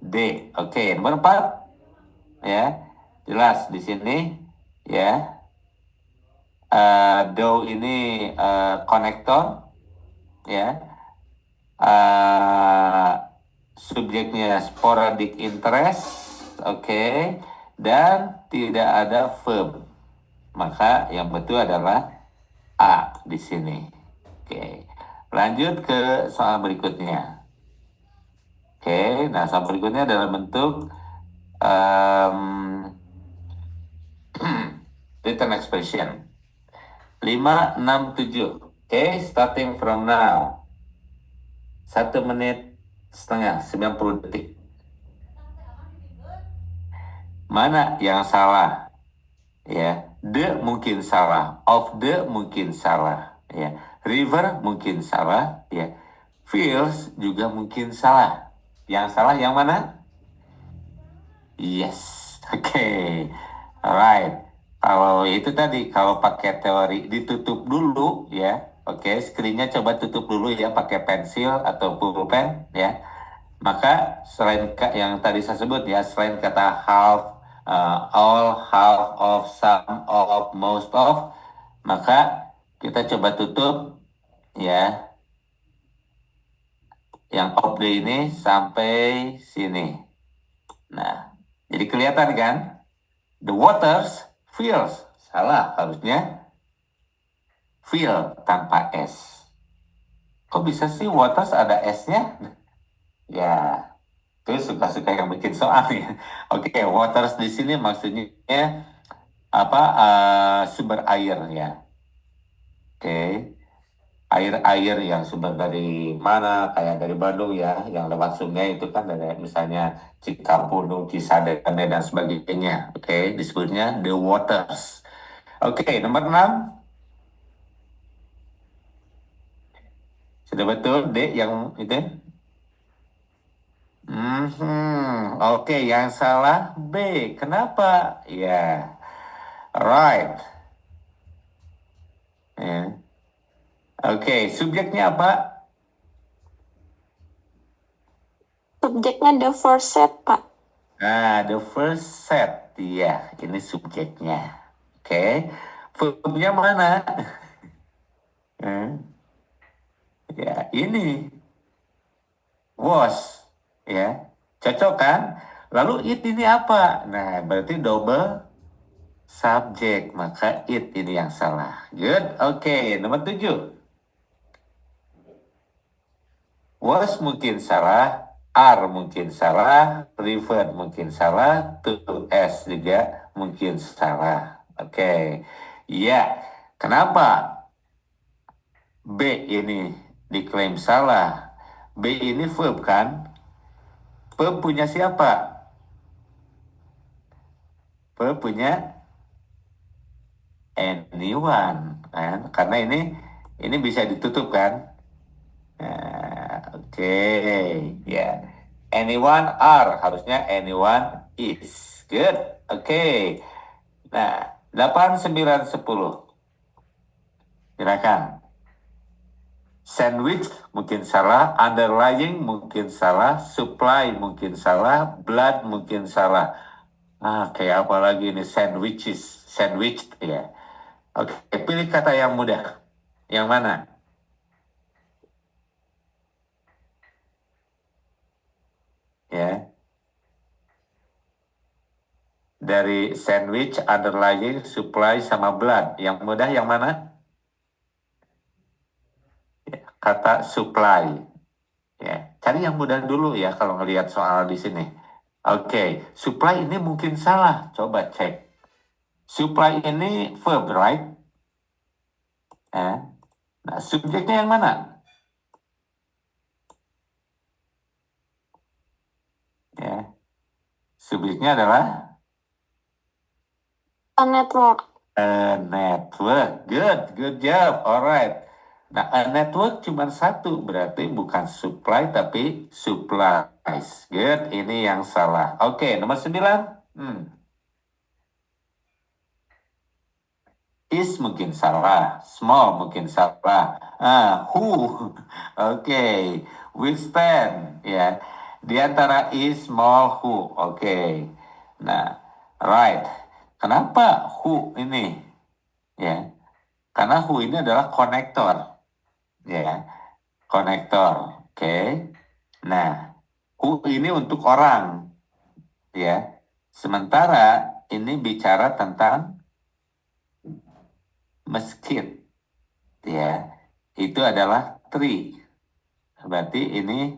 D. Oke, nomor 4, ya. Jelas di sini, ya. Do ini konektor, ya. Subjeknya sporadic interest, oke, dan tidak ada verb. maka yang betul adalah A di sini. Oke, lanjut ke soal berikutnya. Oke, nah soal berikutnya dalam bentuk written expression. 5, 6, 7. Oke, starting from now. 1 menit setengah, 90 detik. Mana yang salah? Ya, the mungkin salah, of the mungkin salah, ya. River mungkin salah, ya. Fields juga mungkin salah. Yang salah yang mana? Yes, oke, alright. Kalau itu tadi, kalau pakai teori ditutup dulu, ya. Oke, screennya coba tutup dulu ya, pakai pensil atau pulpen, ya. Maka selain yang tadi saya sebut ya, selain kata half, all, half of, some of, most of, maka kita coba tutup ya yang of the ini sampai sini. Nah, jadi kelihatan kan? The waters fills. Salah, harusnya fill tanpa S. Kok bisa sih waters ada S-nya? Ya, itu suka-suka yang bikin soal ya. Oke, waters di sini maksudnya apa sumber air ya. Oke, air-air yang sumber dari mana? Kayak dari Bandung ya, yang lewat sungai itu kan dari misalnya Cikapundung, Cisadane dan sebagainya. Oke, disebutnya the waters. Oke, nomor 6. Sudah betul D yang itu? Oke, yang salah B. Kenapa? Ya, right. Ya. Oke, subjeknya apa? Subjeknya the first set, Pak. Nah, the first set. Iya, ini subjeknya. Oke, verbnya mana? Ya, ini was. Ya, cocok kan? Lalu it ini apa? Nah, berarti double subjek. Maka it ini yang salah. Good. Oke, nomor 7. Was mungkin salah, are mungkin salah, refer mungkin salah, to s juga mungkin salah. Oke, ya. Kenapa B ini diklaim salah? B ini verb kan? Verb punya siapa? Verb punya anyone kan? Karena ini bisa ditutup kan? Nah, oke, ya. Anyone are, harusnya anyone is. Good. Oke. Nah, 8, 9, 10. Silakan. Sandwich mungkin salah, underlying mungkin salah, supply mungkin salah, blood mungkin salah. Kayak apa lagi ini sandwiches, sandwich ya. Oke, pilih kata yang mudah. Yang mana? Ya. Dari sandwich, underlying, supply, sama blood. Yang mudah yang mana? Ya, kata supply. Ya, cari yang mudah dulu ya kalau ngelihat soal di sini. Oke, supply ini mungkin salah. Coba cek. Supply ini verb, right? Ya. Nah, subjeknya yang mana? Ya, subjeknya adalah A network. a network. Good job. Alright. Nah, a network cuma satu, berarti bukan supply tapi supplies. Good, ini yang salah. Oke, nomor 9. Is mungkin salah, small mungkin salah. Who? Oke, withstand ya. Di antara is, small, who. Oke. Nah, right. Kenapa who ini? Ya, karena who ini adalah konektor. Ya, konektor. Oke. Nah, who ini untuk orang. Ya. Sementara ini bicara tentang mesquite, ya. Itu adalah tree. Berarti ini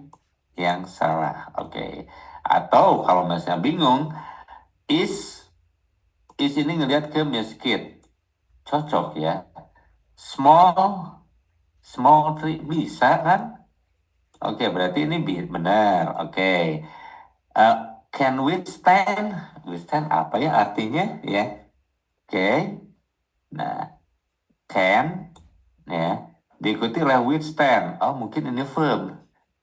yang salah. Oke. Atau kalau misalnya bingung, is ini ngelihat ke mesquite. Cocok ya. Small tree bisa kan? Oke, berarti ini benar. Oke. Uh, can withstand. Withstand apa ya artinya ya? Oke. Nah, can ya diikuti oleh withstand. Oh, mungkin ini verb.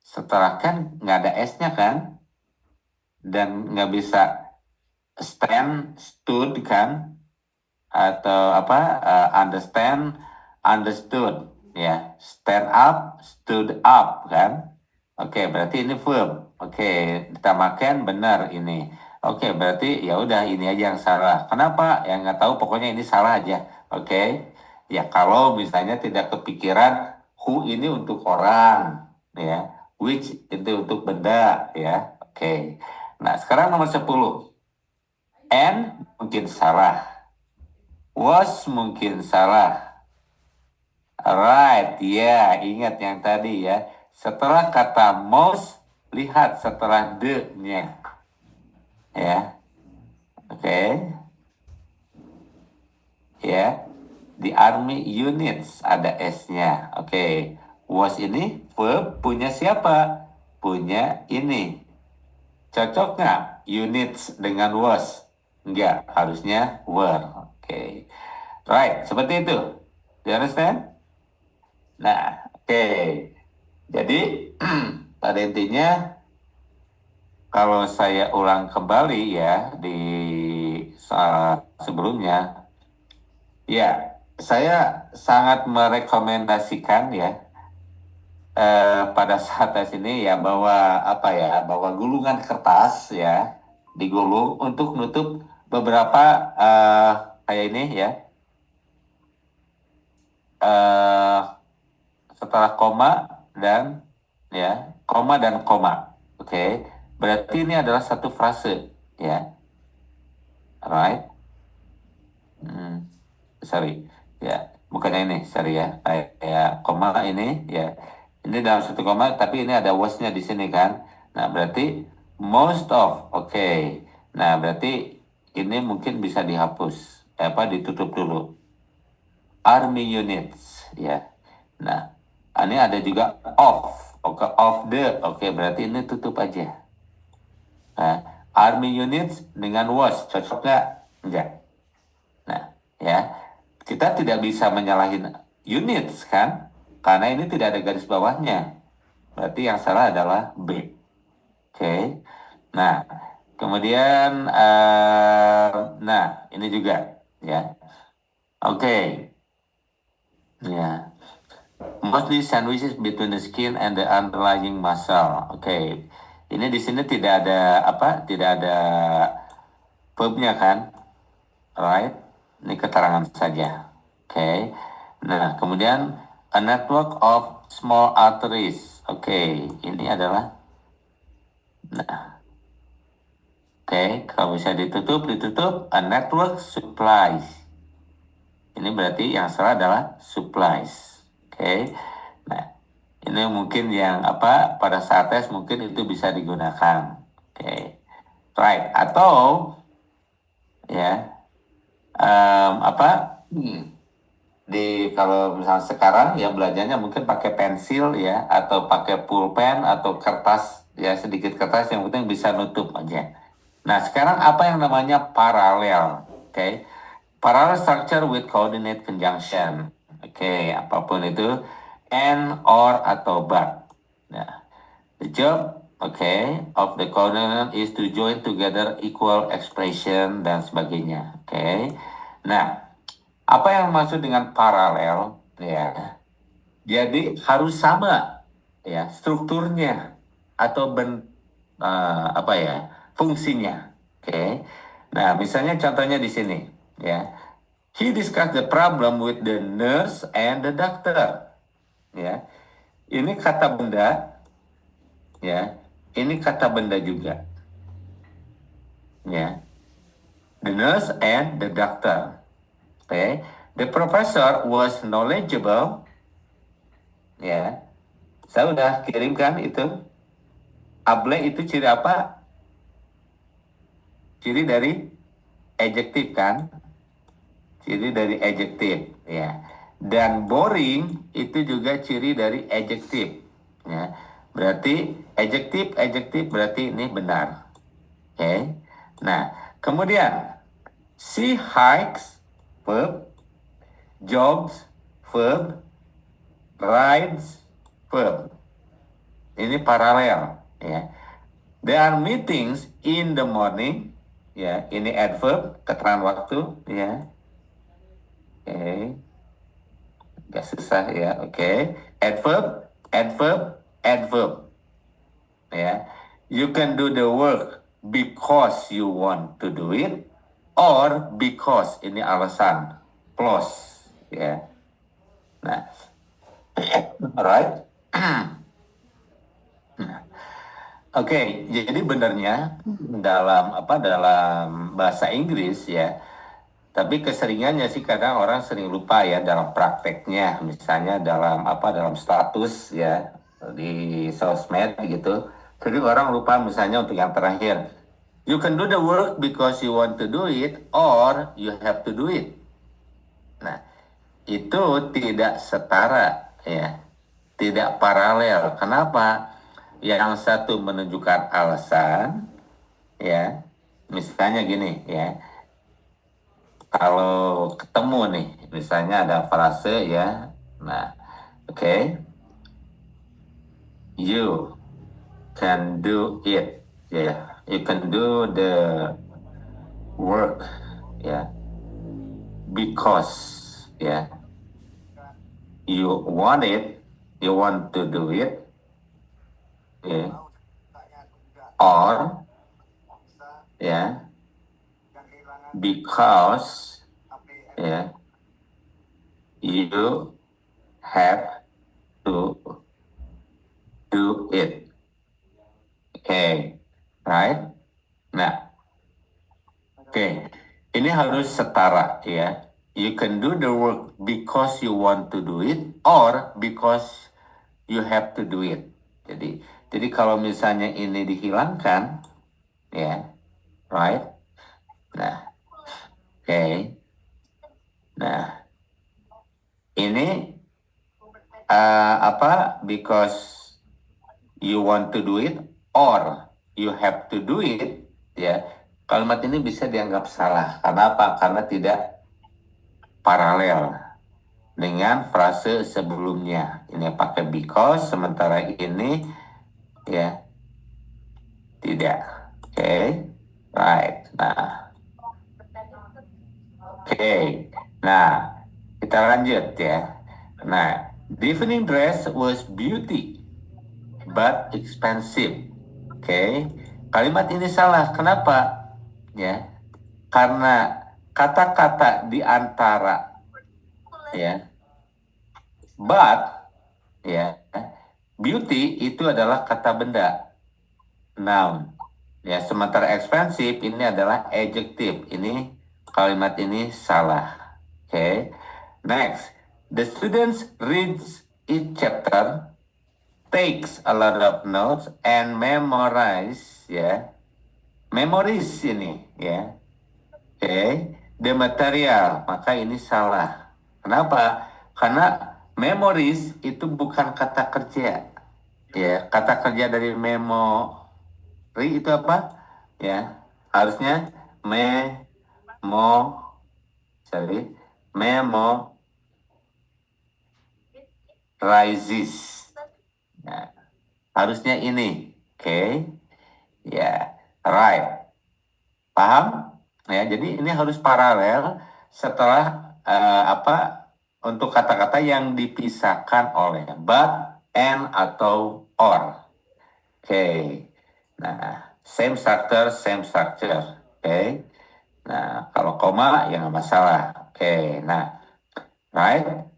Setelah kan nggak ada s-nya kan? Dan nggak bisa stood kan? Atau apa? Understand, understood. Ya, stand up, stood up kan? Oke, berarti ini verb. Oke, ditambahkan benar ini. Oke, berarti ya udah ini aja yang salah. Kenapa? Yang nggak tahu, pokoknya ini salah aja. Oke, ya kalau misalnya tidak kepikiran who ini untuk orang, ya, which itu untuk benda, ya. Oke. Nah, sekarang nomor 10. And mungkin salah. Was mungkin salah. Right, ya, ingat yang tadi ya. Setelah kata most, lihat setelah the-nya. Ya, oke. Ya, di army units ada S-nya. Oke. Was ini verb punya siapa? Punya ini. Cocok nggak units dengan was? Enggak, harusnya were. Oke. Right, seperti itu. Do you understand? Nah, oke. Jadi, pada intinya, kalau saya ulang kembali ya di saat sebelumnya, ya saya sangat merekomendasikan ya pada saat tes ini ya bahwa gulungan kertas ya digulung untuk nutup beberapa kayak ini ya eh, setelah koma dan koma. Oke. Berarti ini adalah satu frase ya. Alright. Sorry ya, bukannya ini, sorry ya, kayak koma ini ya, ini dalam satu koma tapi ini ada was-nya di sini kan. Nah, berarti most of. Oke. Nah, berarti ini mungkin bisa dihapus, ditutup dulu, army units ya. Nah, ini ada juga of. Oke, of the. Oke, berarti ini tutup aja. Nah, army units dengan was cocok nggak? Enggak. Nah, ya, kita tidak bisa menyalahin units kan, karena ini tidak ada garis bawahnya. Berarti yang salah adalah B. Oke. Nah, kemudian, nah ini juga ya. Oke. Ya. Mostly sandwiches between the skin and the underlying muscle. Oke. Ini di sini tidak ada Tidak ada verbnya kan? Alright, ini keterangan saja. Oke. Nah, kemudian a network of small arteries. Oke, ini adalah kalau bisa ditutup a network supplies. Ini berarti yang salah adalah supplies. Oke. Nah, ini mungkin yang pada saat tes mungkin itu bisa digunakan. Oke. Right, atau ya kalau misalnya sekarang ya belajarnya mungkin pakai pensil ya atau pakai pulpen atau kertas ya, sedikit kertas yang penting bisa nutup aja. Nah, sekarang apa yang namanya paralel? Oke. Parallel structure with coordinate conjunction. Oke, apapun itu, and, or, atau but. Nah, the job of the coordinate is to join together equal expression dan sebagainya. Oke. Nah, apa yang maksud dengan paralel ya? Jadi harus sama ya strukturnya atau fungsinya. Oke. Nah, misalnya contohnya di sini ya. He discussed the problem with the nurse and the doctor. Ya. Ini kata benda ya. Ini kata benda juga. Ya. The nurse and the doctor. Oke. The professor was knowledgeable. Ya, saya udah kirimkan itu. Able itu ciri apa? Ciri dari adjective kan? Ciri dari adjective, ya. Dan boring itu juga ciri dari adjective, ya. Berarti adjective berarti ini benar. Oke. Nah, kemudian she hikes verb, jogs verb, rides verb. Ini paralel, ya. There are meetings in the morning, ya. Ini adverb, keterangan waktu, ya. Oke. Gak susah ya, oke. Adverb, ya. You can do the work because you want to do it, or because ini alasan, plus, ya. Nah, alright. Oke, jadi benernya dalam bahasa Inggris ya. Tapi keseringannya sih kadang orang sering lupa ya dalam prakteknya, misalnya dalam status ya di sosmed gitu. Jadi orang lupa misalnya untuk yang terakhir. You can do the work because you want to do it or you have to do it. Nah, itu tidak setara ya. Tidak paralel. Kenapa? Yang satu menunjukkan alasan ya. Misalnya gini ya. Kalau ketemu nih, misalnya ada frase ya. Nah, oke. You can do it. Ya, you can do the work ya. Because ya. You want it, you want to do it. Ya. Or ya. Because ya. You have to do it. Okay, right? Nah, oke. Ini harus setara ya. You can do the work because you want to do it or because you have to do it. Jadi kalau misalnya ini dihilangkan ya, right? Nah, oke. Nah, ini because you want to do it or you have to do it ya. Kalimat ini bisa dianggap salah. Karena apa? Karena tidak paralel dengan frase sebelumnya. Ini pakai because, sementara ini ya tidak. Oke, right. Nah, oke. Nah, kita lanjut ya. Nah, the evening dress was beauty but expensive. Oke, kalimat ini salah. Kenapa? Ya, karena kata-kata di antara ya but ya beauty itu adalah kata benda, noun ya, sementara expensive ini adalah adjective. Ini kalimat ini salah. Oke. Next, the students reads each chapter, takes a lot of notes and memorize ya, memories ini ya. Oke, the material, maka ini salah. Kenapa? Karena memories itu bukan kata kerja. Ya, kata kerja dari memory itu apa? Ya, harusnya memo, sorry, memorizes. Ya, harusnya ini. Oke. Ya, right. Paham? Ya, jadi ini harus paralel setelah untuk kata-kata yang dipisahkan oleh but, and, atau or. Oke. Nah, same structure, same structure. Oke. Nah, kalau koma ya nggak masalah. Oke. Nah, right.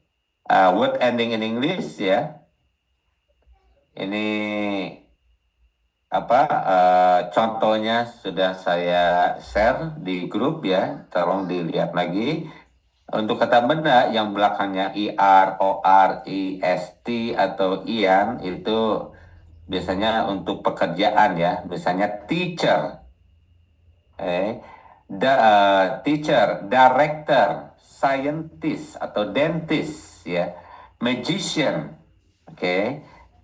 Word ending in English ya. Ini contohnya sudah saya share di grup ya, tolong dilihat lagi. Untuk kata benda yang belakangnya IR, OR, IST atau IAN itu biasanya untuk pekerjaan ya, misalnya teacher, teacher, director, scientist atau dentist ya, magician, oke.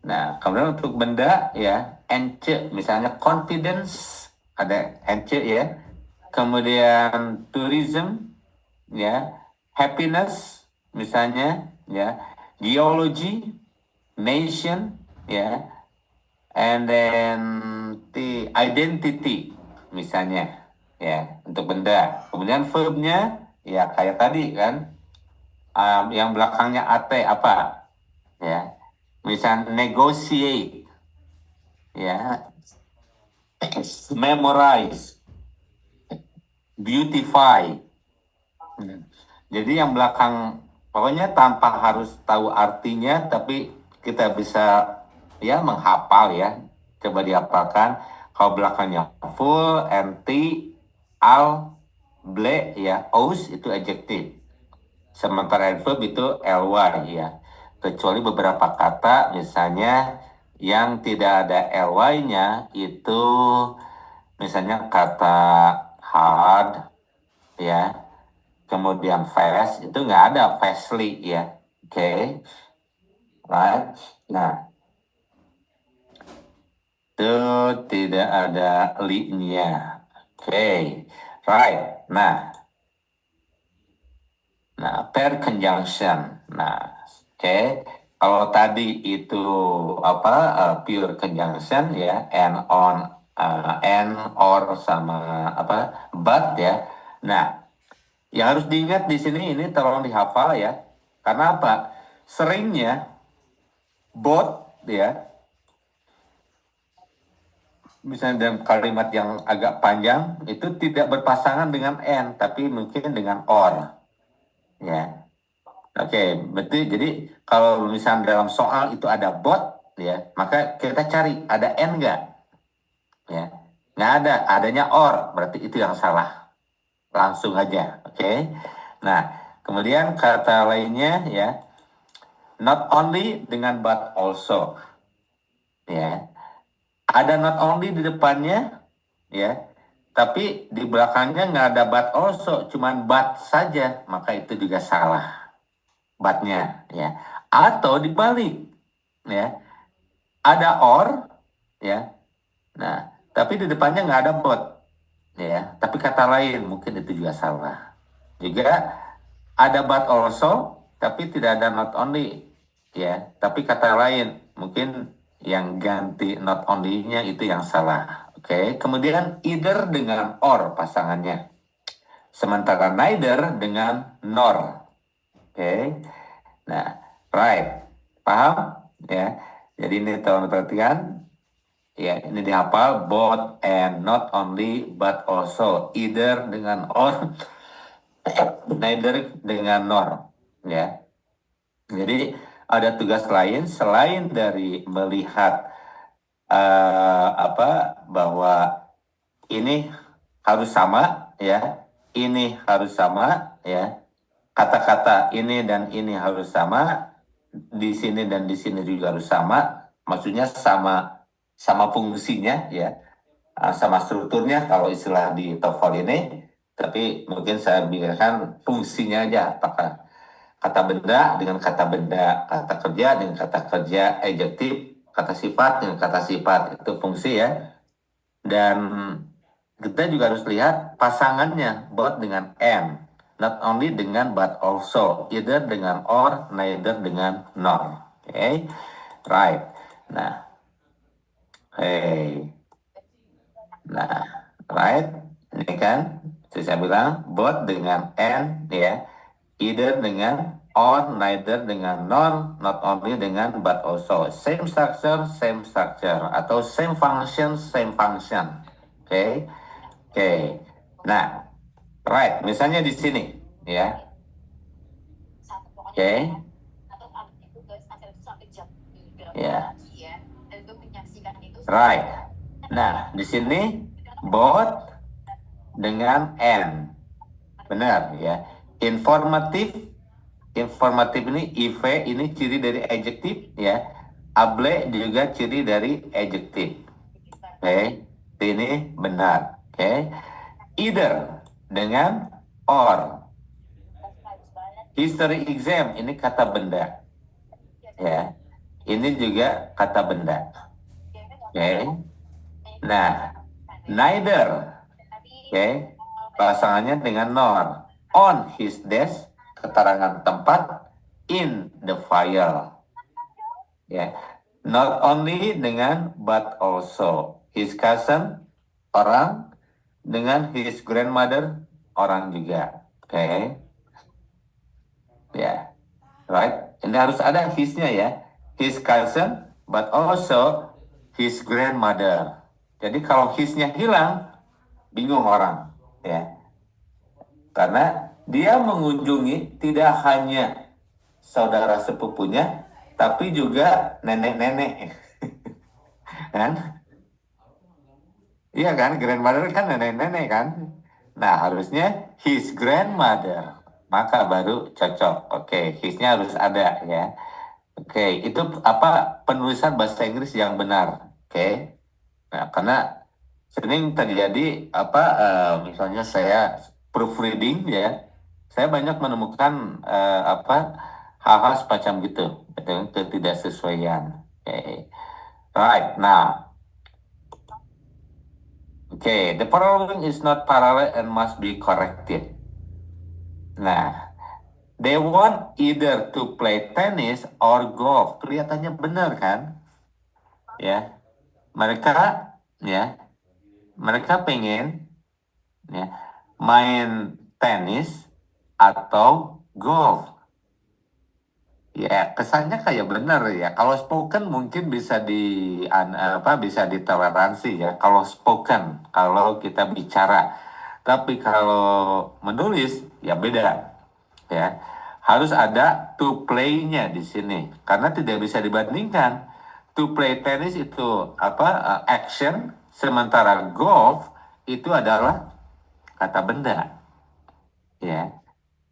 Nah, kemudian untuk benda ya, ence, misalnya confidence, ada ence ya. Kemudian tourism ya, happiness misalnya ya, geology, nation ya, and then the identity misalnya ya untuk benda. Kemudian verbnya ya kayak tadi kan, yang belakangnya at apa ya, misal negotiate ya, memorize, beautify. Jadi yang belakang pokoknya tanpa harus tahu artinya, tapi kita bisa ya menghafal ya. Coba dihafalkan. Kalau belakangnya full, empty, al, ble ya, aus itu adjective. Sementara adverb itu ly ya. Kecuali beberapa kata misalnya yang tidak ada ly-nya itu misalnya kata hard ya, kemudian fast itu nggak ada fastly ya, oke, right. Nah, itu tidak ada li-nya, oke, right. Nah pair conjunction, nah oke, kalau tadi itu apa, pure conjunction ya, and or sama apa but ya. Nah, yang harus diingat di sini ini tolong dihafal ya. Karena apa? Seringnya both ya, misalnya dalam kalimat yang agak panjang itu tidak berpasangan dengan and, tapi mungkin dengan or. Ya. Oke, betul. Jadi kalau misalnya dalam soal itu ada both ya, maka kita cari ada and enggak? Ya. Nggak ada, adanya or, berarti itu yang salah. Langsung aja, oke. Nah, kemudian kata lainnya ya, not only dengan but also. Ya. Ada not only di depannya ya, tapi di belakangnya nggak ada but also, cuman but saja, maka itu juga salah but-nya ya. Atau dibalik ya, ada or ya. Nah, tapi di depannya nggak ada but ya, tapi kata lain mungkin itu juga salah. Juga ada but also, tapi tidak ada not only ya, tapi kata lain mungkin yang ganti not only-nya itu yang salah. Oke, kemudian either dengan or pasangannya, sementara neither dengan nor. Oke, nah right, paham ya. Jadi ini tolong perhatikan ya, ini dihafal both and not only but also, either dengan or, neither dengan nor ya. Jadi ada tugas lain selain dari melihat bahwa ini harus sama ya, ini harus sama ya, kata-kata ini dan ini harus sama, di sini dan di sini juga harus sama, maksudnya sama sama fungsinya ya, sama strukturnya kalau istilah di TOEFL ini, tapi mungkin saya bicarakan fungsinya aja, apakah kata benda dengan kata benda, kata kerja dengan kata kerja, adjektif, kata sifat dengan kata sifat, itu fungsi ya. Dan kita juga harus lihat pasangannya, both dengan and, not only dengan but also, either dengan or, neither dengan nor. Oke, right. Nah, nah, right. Ini kan saya bilang both dengan and ya, either dengan or, neither dengan nor, not only dengan but also. Same structure, atau same function, same function. Oke. Oke. Nah, right, misalnya di sini ya. Oke. Ya. Right. Nah, di sini both dengan and. Benar ya. Informatif, informatif ini IV ini ciri dari adjektif ya. Able juga ciri dari adjektif. Oke, ini benar. Oke, either dengan or. History exam ini kata benda ya. Ini juga kata benda. Oke. Nah, neither. Oke. Pasangannya dengan nor. On his desk, keterangan tempat. In the file. Ya. Not only dengan but also. His cousin, orang. Dengan his grandmother, orang juga. Oke. Ya. Right? Ini harus ada his-nya ya. His cousin, but also his grandmother. Jadi kalau his-nya hilang, bingung orang. Ya. Karena dia mengunjungi tidak hanya saudara sepupunya, tapi juga nenek-nenek. Kan? Iya kan, grandmother kan nenek-nenek kan. Nah, harusnya his grandmother. Maka baru cocok. Oke, his-nya harus ada ya. Oke, itu apa penulisan bahasa Inggris yang benar. Oke. Nah, karena sering terjadi apa misalnya saya proofreading ya. Saya banyak menemukan apa hal-hal semacam gitu, ketidaksesuaian. Oke. Right. Now, okay, the following is not parallel and must be corrected. Nah, they want either to play tennis or golf. Kelihatannya benar kan? Ya, mereka ya, mereka pengen ya main tenis atau golf. Ya, kesannya kayak benar ya. Kalau spoken mungkin bisa bisa ditoleransi ya. Kalau spoken, kalau kita bicara. Tapi kalau menulis ya beda ya. Harus ada to play-nya di sini karena tidak bisa dibandingkan. To play tennis itu action, sementara golf itu adalah kata benda ya.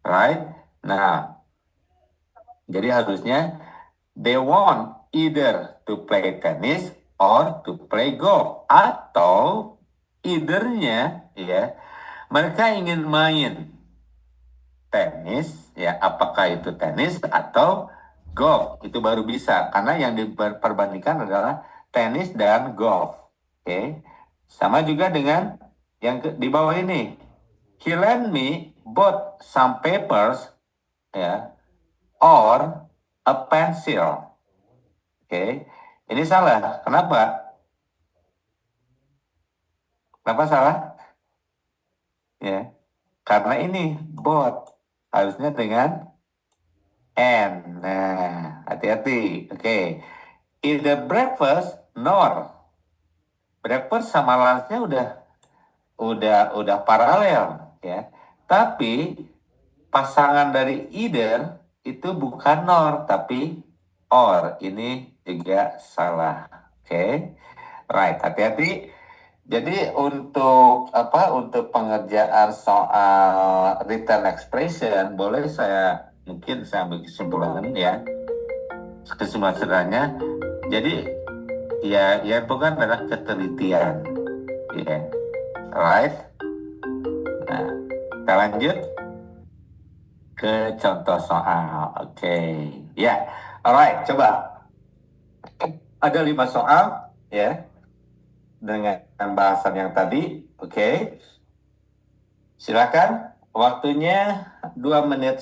Right? Nah, jadi harusnya they want either to play tennis or to play golf. Atau either-nya ya, mereka ingin main tenis ya, apakah itu tenis atau golf. Itu baru bisa karena yang diperbandingkan adalah tenis dan golf. Oke. Sama juga dengan yang di bawah ini. He lent me both some papers ya or a pencil. Oke, ini salah. Kenapa? Kenapa salah? Ya, karena ini both harusnya dengan and. Nah, hati-hati. Oke, either breakfast nor. Breakfast sama lunchnya udah paralel ya. Tapi pasangan dari either itu bukan nor tapi or. Ini juga salah. Oke. Right, hati-hati. Jadi untuk pengerjaan soal written expression boleh mungkin saya ambil kesimpulan ya. Kesimpulan sederhananya. Jadi ya itu kan adalah ketelitian. Ya. Right. Nah, kita lanjut ke contoh soal. Oke. Ya. Alright, coba. Ada 5 soal ya dengan bahasan yang tadi. Oke. Silakan, waktunya 2,5 menit.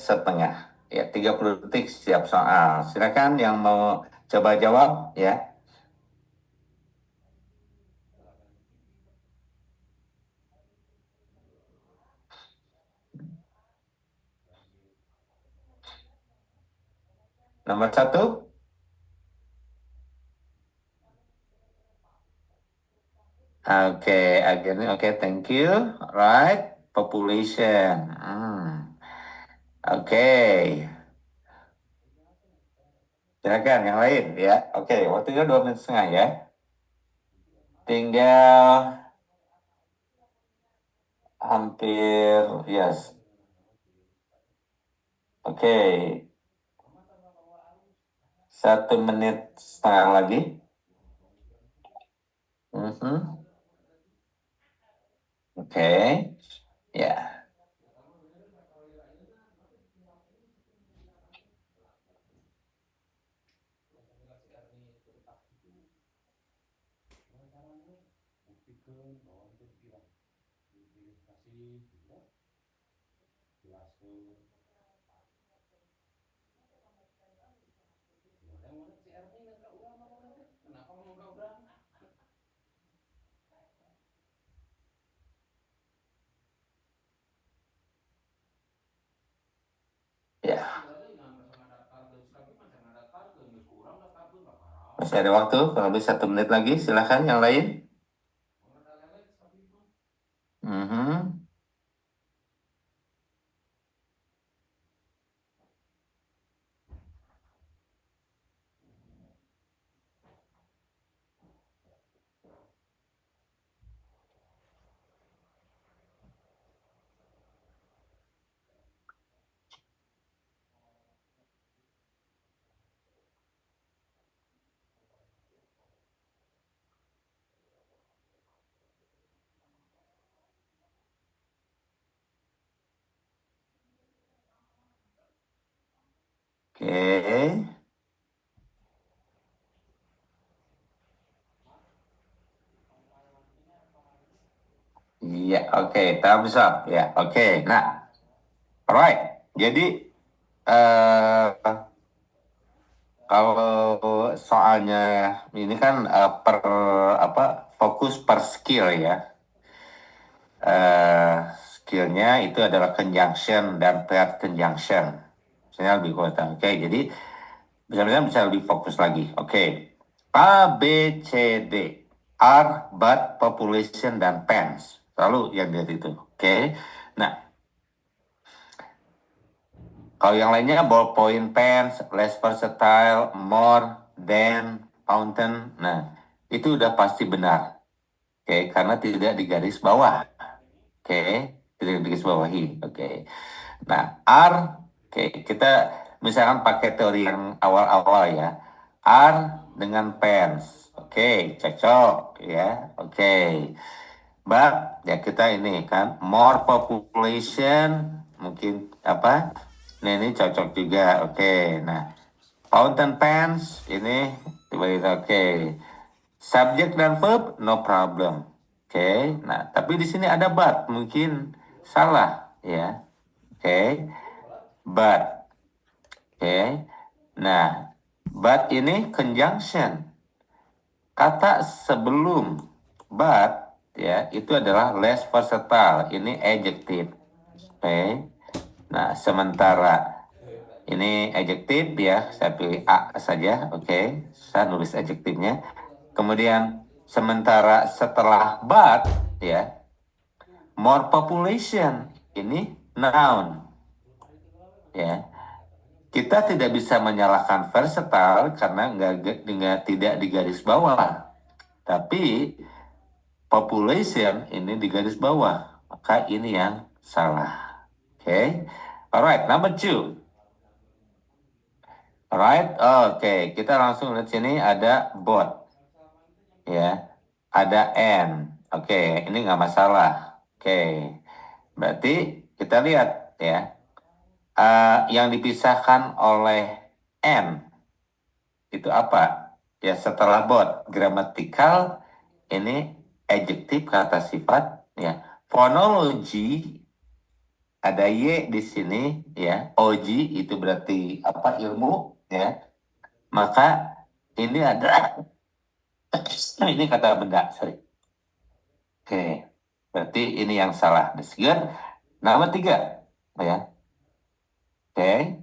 Ya, 30 detik setiap soal. Silakan yang mau coba jawab ya. Nomor 1. Oke, akhirnya oke, thank you. Right, population. Oke. Silakan yang lain ya. Oke, waktunya 2,5 menit ya. Tinggal hampir yes Oke. 1 menit setengah lagi. Oke. Ya. Ya. Masih ada waktu, kurang lebih 1 menit lagi. Silahkan yang lain. Mhm. Oke. Iya, oke. Thumbs up. Ya, oke. Nah, alright. Jadi, kalau soalnya ini kan per fokus per skill ya. Skillnya itu adalah conjunction dan paired conjunction. Misalnya lebih kuat. Oke, jadi bisa lebih fokus lagi. Oke. A, B, C, D. Are, but, population, dan pens. Selalu yang lihat itu. Oke. Nah, kalau yang lainnya ballpoint pens, less versatile, more, than, fountain. Nah, itu udah pasti benar. Oke, karena tidak di garis bawah. Oke, tidak di garis bawahi. Oke. Nah, are, oke, kita misalkan pakai teori yang awal-awal ya. Are dengan pens. Oke, cocok ya. Oke. But ya kita ini kan more population mungkin apa? Nah, ini cocok juga. Oke. Nah, fountain pens ini tiba-tiba oke. Subjek dan verb no problem. Oke. Nah, tapi di sini ada but mungkin salah ya. Oke. But. Oke. Nah, but ini conjunction. Kata sebelum but ya itu adalah less versatile. Ini adjective. Oke. Nah, sementara ini adjective ya, saya pilih A saja. Oke. Saya nulis adjektifnya. Kemudian sementara setelah but ya, more population ini noun ya. Kita tidak bisa menyalahkan versatile karena tidak di garis bawah. Tapi population ini di garis bawah. Maka ini yang salah. Oke. Alright, number 2. Alright, oke. Kita langsung lihat sini ada bot. Ya. Ada N. Oke, ini nggak masalah. Oke. Berarti kita lihat ya. Yang dipisahkan oleh N itu apa? Ya setelah bot, gramatikal ini adjektif kata sifat ya. Phonology ada y di sini ya. OG itu berarti apa? Ilmu ya. Maka ini ada ini kata benda, sorry. Oke. Berarti ini yang salah. That's good. Nomor 3 ya. Oke.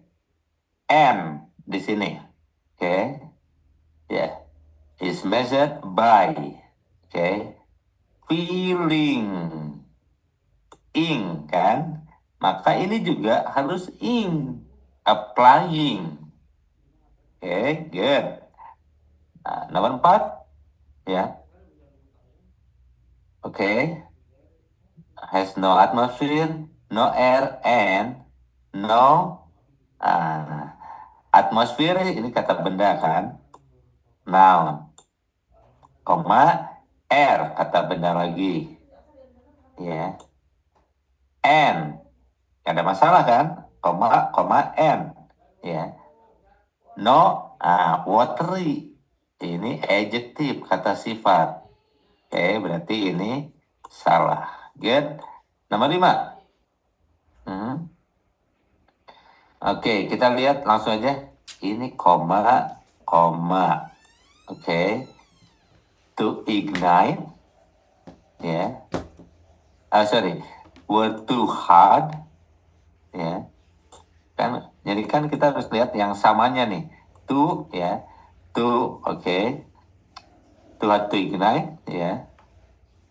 M di sini. Oke. Ya. Is measured by. Oke. Feeling. Ing kan. Maka ini juga harus ing. Applying. Oke, good. Nah, nomor 4 ya. Oke. Has no atmosphere, no air, and no Atmosfer ini kata benda kan, noun, air kata benda lagi, ya. And ada masalah kan, and, ya. No, watery ini adjective kata sifat. Oke, berarti ini salah. Get nomor 5. Oke, kita lihat langsung aja. Ini koma. Oke. To ignite. Ya. Sorry. Were too hard. Ya. Jadi kan kita harus lihat yang samanya nih. To, ya. To, oke. Too hard to ignite. Ya.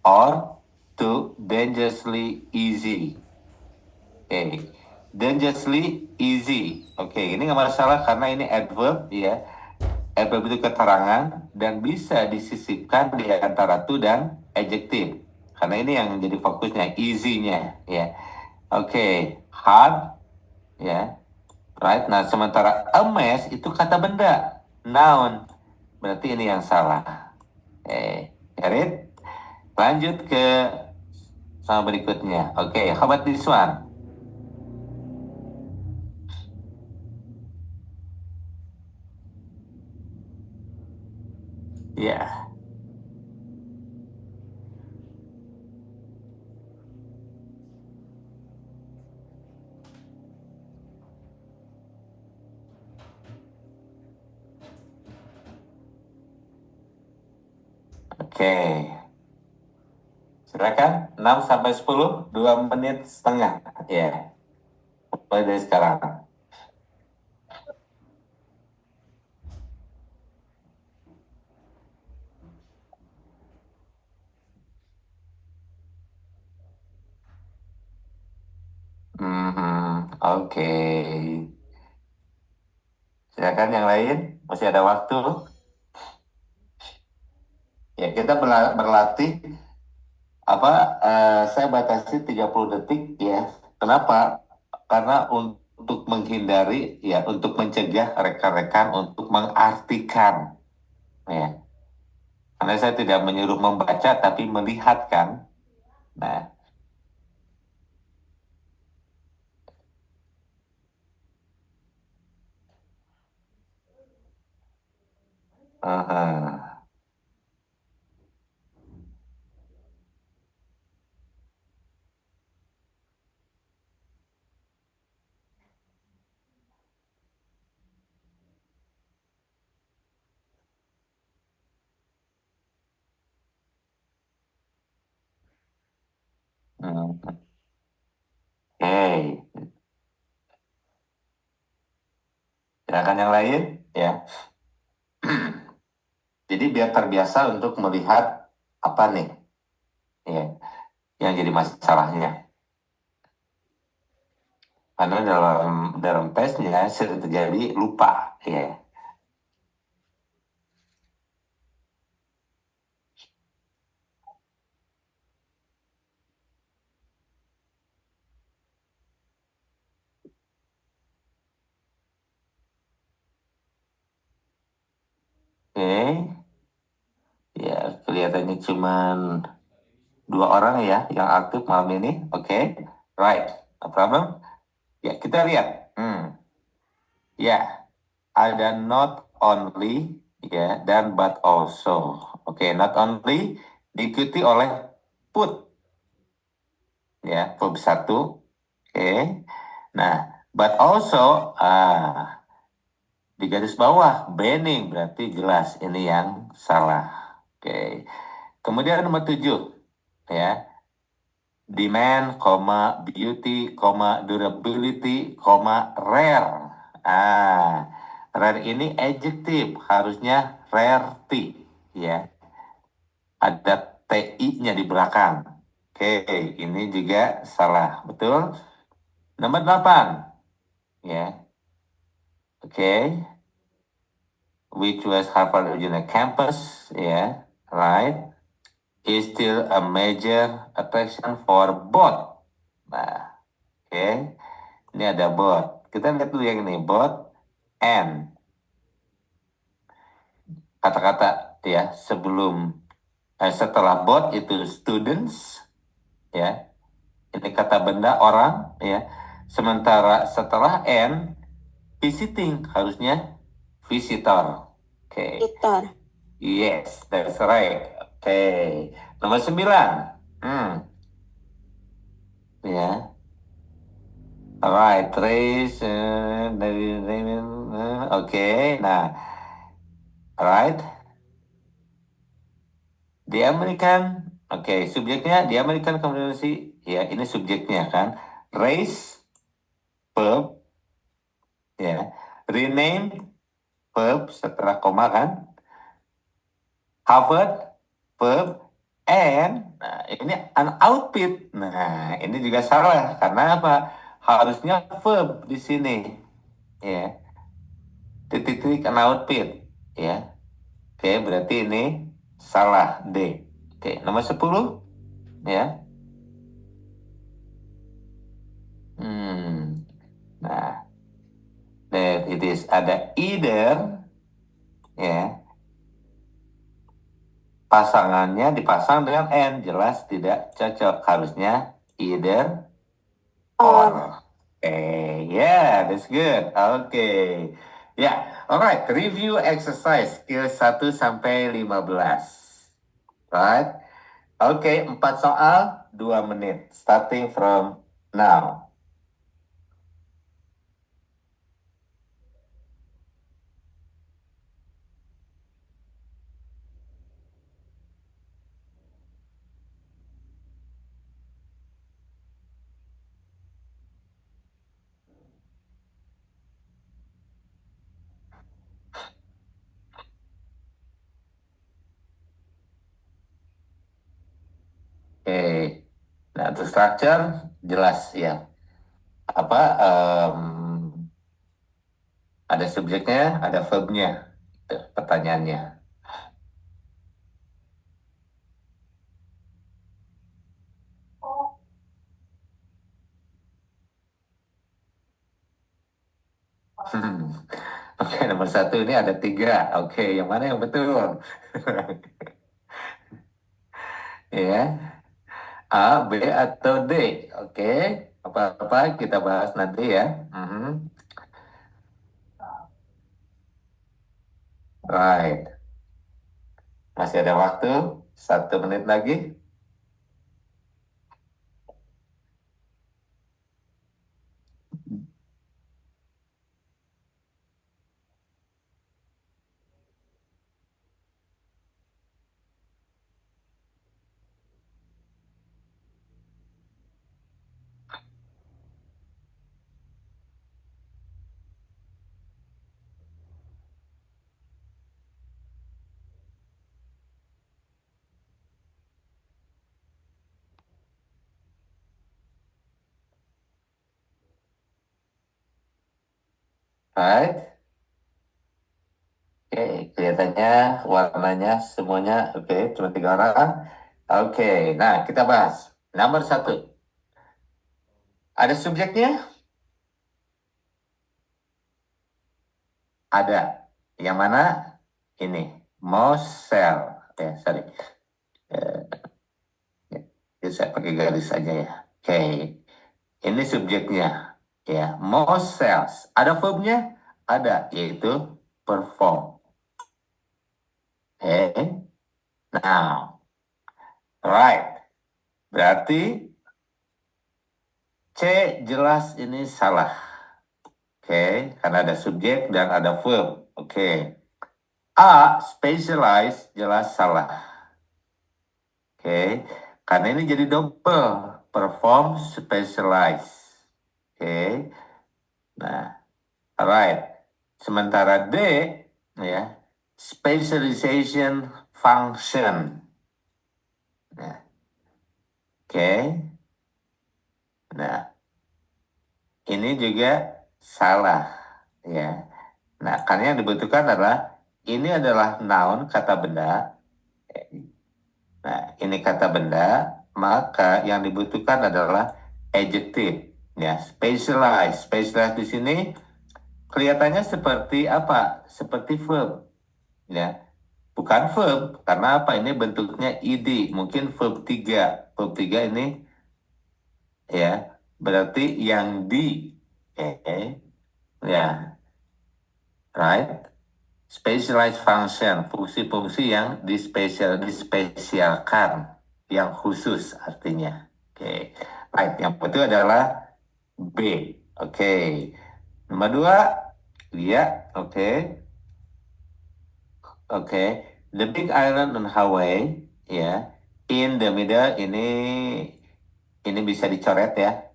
Or too dangerously easy. Oke. Dangerously easy. Oke, ini nggak masalah karena ini adverb, ya. Adverb itu keterangan dan bisa disisipkan di antara to dan adjective. Karena ini yang jadi fokusnya, easy-nya, ya. Oke, hard, ya. Right, nah sementara a mess itu kata benda, noun. Berarti ini yang salah. Get it? Lanjut ke sama berikutnya. Oke, how about this one? Ya. Oke. Silakan 6 sampai 10, 2 menit setengah. Ya. Mulai dari sekarang. Oke. Silakan yang lain, masih ada waktu. Ya, kita berlatih saya batasi 30 detik ya. Kenapa? Karena untuk menghindari ya, untuk mencegah rekan-rekan untuk mengartikan ya. Karena saya tidak menyuruh membaca tapi melihat kan. Nah, oke. Silakan yang lain ya. Jadi biar terbiasa untuk melihat apa nih ya yang jadi masalahnya. Karena dalam tesnya sering terjadi lupa ya. Oke, ya kelihatannya cuman 2 orang ya yang aktif malam ini. Oke, right, no problem. Ya kita lihat. Ya, ada not only ya dan but also. Oke, not only diikuti oleh put ya, verb 1. Oke. Nah, but also di garis bawah banning berarti jelas ini yang salah. Oke. Kemudian nomor 7 ya. Demand, beauty, durability, rare. Rare ini adjective, harusnya rarity ya. Ada TI-nya di belakang. Oke, ini juga salah. Betul? Nomor 8 ya. Oke. Which was Harvard Regional Campus, ya, right? Is still a major attraction for both. Nah, oke. Ini ada both. Kita lihat dulu yang ini, both and. Kata-kata ya sebelum setelah both itu students, ya. Ini kata benda orang, ya. Sementara setelah and visiting harusnya visitor. Oke. Editor. Yes, that's right. Oke. Nomor 9. Ya. Alright, trace dari oke. Nah, alright. The American, oke, subjeknya the American community, ya ini subjeknya kan. Race, verb, ya. Rename, verb setelah koma kan. Harvard, verb, and, nah ini an outfit. Nah, ini juga salah karena apa? Harusnya verb di sini, ya. Titik-titik an outfit, ya. Oke, berarti ini salah D. Oke, nomor 10, ya. Nah, that it is ada either, ya. Pasangannya dipasang dengan and, jelas tidak cocok. Harusnya either or. Okay, yeah, that's good. Okay. Yeah, alright. Review exercise skill 1 sampai 15. Right? Okay, 4 soal, 2 menit. Starting from now. Okay. Nah, untuk structure jelas ya. Apa ada subjeknya, ada verbnya. Itu pertanyaannya. Oke, nomor 1 ini ada 3. Oke, yang mana yang betul? Ya, A, B, atau D? Oke, apa-apa kita bahas nanti ya. Right. Masih ada waktu, 1 menit lagi. Right. Oke, kelihatannya warnanya semuanya oke, cuma 3 orang. Oke, nah kita bahas. Nomor 1. Ada subjeknya? Ada. Yang mana? Ini. Mosel. Sorry. Ya, saya pakai garis saja ya. Oke. Ini subjeknya. Ya, Mosels. Ada verbnya? Ada, yaitu perform. Oke. Now. Right. Berarti C jelas ini salah. Oke, karena ada subjek dan ada verb. Oke. A, specialize, jelas salah. Oke, karena ini jadi double. Perform, specialize. Oke. Nah, alright. Sementara D, ya, specialization function. Nah, oke. Nah, ini juga salah, ya. Nah, karena yang dibutuhkan adalah ini adalah noun, kata benda. Nah, ini kata benda, maka yang dibutuhkan adalah adjective. Ya, specialize. Specialize di sini kelihatannya seperti apa? Seperti verb. Ya, bukan verb. Karena apa? Ini bentuknya id. Mungkin verb 3. Verb 3 ini ya, berarti yang di. Oke. Ya, right? Specialized function, fungsi-fungsi yang dispesialkan, yang khusus artinya. Oke, right. Yang itu adalah B. Oke. Nomor dua, ya, oke. Oke. The big island on Hawaii, ya. In the middle ini bisa dicoret ya.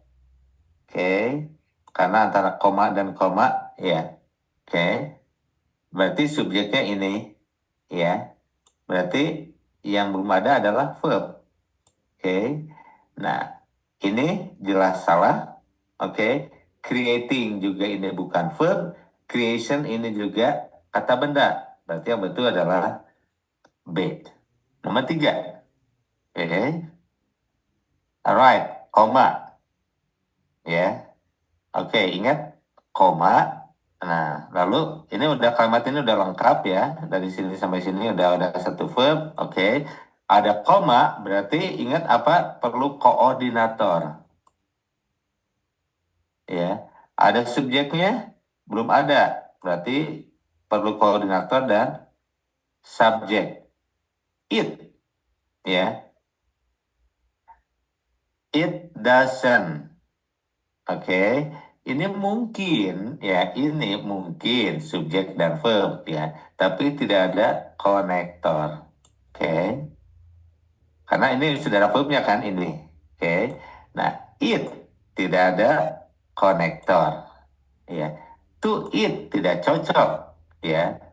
Oke. Karena antara koma dan koma, ya. Oke. Berarti subjeknya ini, ya. Berarti yang belum ada adalah verb. Oke. Nah, ini jelas salah. Oke. Creating juga ini bukan verb. Creation ini juga kata benda. Berarti yang betul adalah B. Nomor tiga. Oke. Alright. Koma. Ya. Oke. Ingat. Koma. Nah, lalu ini udah kalimat ini udah lengkap ya. Dari sini sampai sini udah satu verb. Oke. Ada koma, berarti ingat apa? Perlu koordinator. Ya. Ada subjeknya? Belum ada. Berarti perlu koordinator dan subjek. It. Ya. It doesn't. Oke. Ini mungkin ya, ini mungkin subjek dan verb ya, tapi tidak ada konektor. Oke. Karena ini sudah ada verbnya kan ini. Oke. Nah, it tidak ada konektor. Ya. To it tidak cocok. Ya.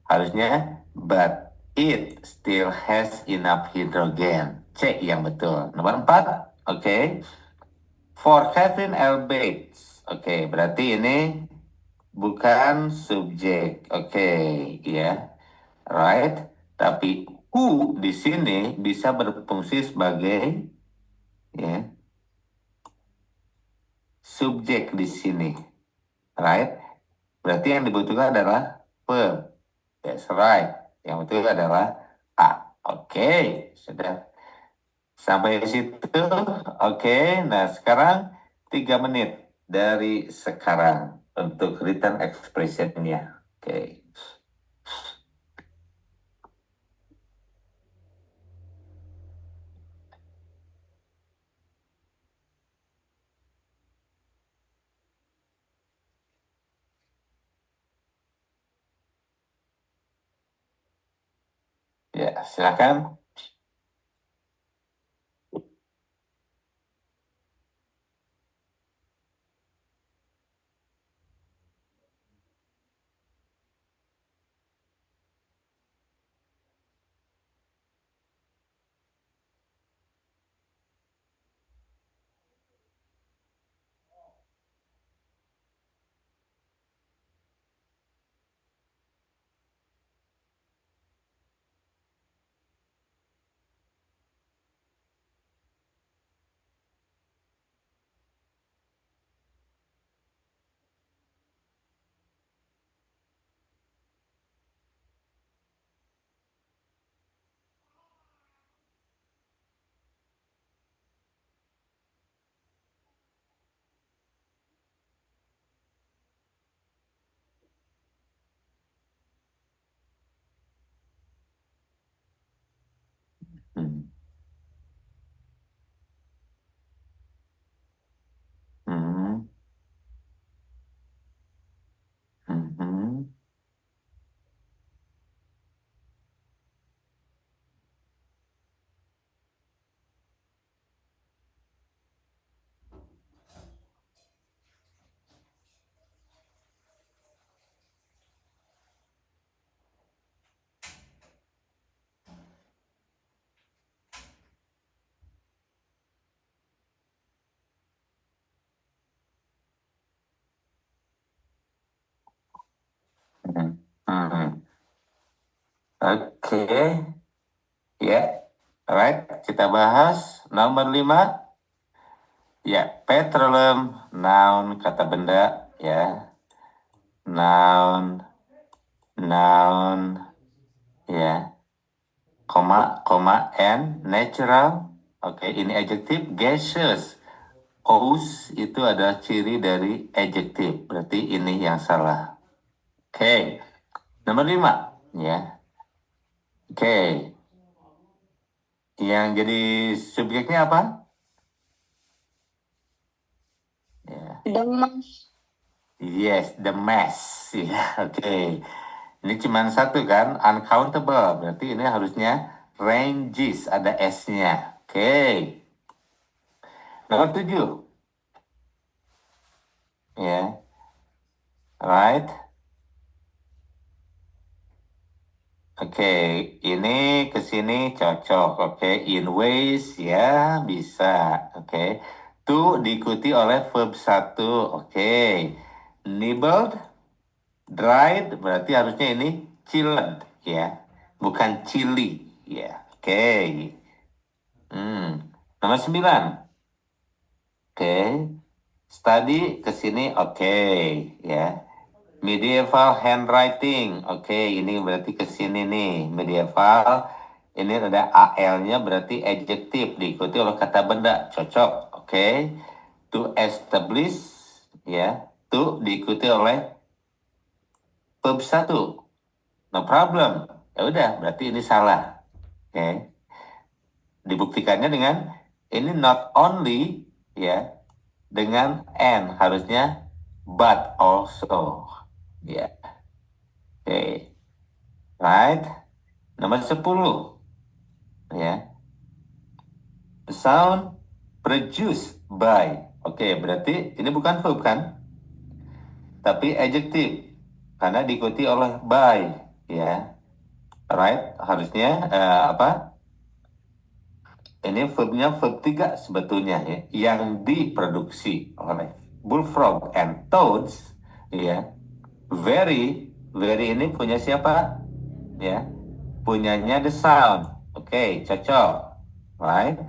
Harusnya but it still has enough hydrogen. C yang betul. Nomor 4. Oke. For Catherine L. Bates. Oke, berarti ini bukan subjek. Oke, ya. Right? Tapi who di sini bisa berfungsi sebagai ya, subjek di sini. Right? Berarti yang dibutuhkan adalah verb. That's right. Yang betul adalah A. Oke, sudah sampai situ. Oke, nah sekarang 3 menit dari sekarang untuk written expression-nya. Oke. Ya, silakan. Hmm. Hmm. Hmm. Hmm. Hmm. Oke, ya. Alright, kita bahas nomor 5. Ya, petroleum, noun, kata benda, ya. Noun, ya. Koma, and natural. Oke, ini adjective. Gaseous. Ous itu adalah ciri dari adjective. Berarti ini yang salah. Oke. Nomor 5, ya. Oke. Yang jadi subjeknya apa? Ya. The mass. Yes, the mass. Ya, oke. Ini cuma satu kan, uncountable. Berarti ini harusnya ranges, ada S-nya. Oke. Nomor 7. Ya. Right. Oke, ini ke sini cocok. Oke, in ways ya bisa. Oke. To diikuti oleh verb 1. Oke. Nibbled, dried berarti harusnya ini chilled ya. Bukan chili ya. Oke. Nomor 9. Oke. Study ke sini oke ya. Medieval handwriting. Oke, ini berarti ke sini nih. Medieval. Ini ada AL-nya berarti adjective diikuti oleh kata benda. Cocok. Oke. To establish ya. To diikuti oleh verb 1. No problem. Ya udah, berarti ini salah. Oke. Dibuktikannya dengan ini not only ya, dengan and harusnya but also. Ya. Oke. Right. Nomor 10. Ya. The sound produced by. Oke, berarti ini bukan verb kan? Tapi adjective. Karena diikuti oleh by. Ya. Right. Harusnya apa? Ini verbnya verb 3 sebetulnya ya. Yang diproduksi oleh bullfrog and toads. Ya. Very ini punya siapa? Ya. Punyanya the sound. Oke, cocok. Right.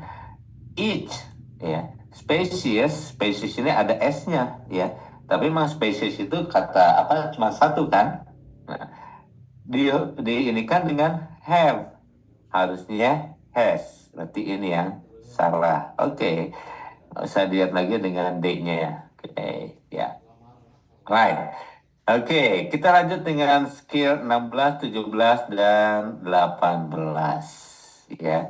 Each ya. Species ini ada s-nya ya. Tapi memang species itu kata apa cuma satu kan? Nah, ini kan dengan have. Harusnya has. Berarti ini yang salah. Oke. Nggak usah dilihat lagi dengan D-nya ya. Oke, ya. Right. Oke, kita lanjut dengan skill 16, 17, dan 18. Ya.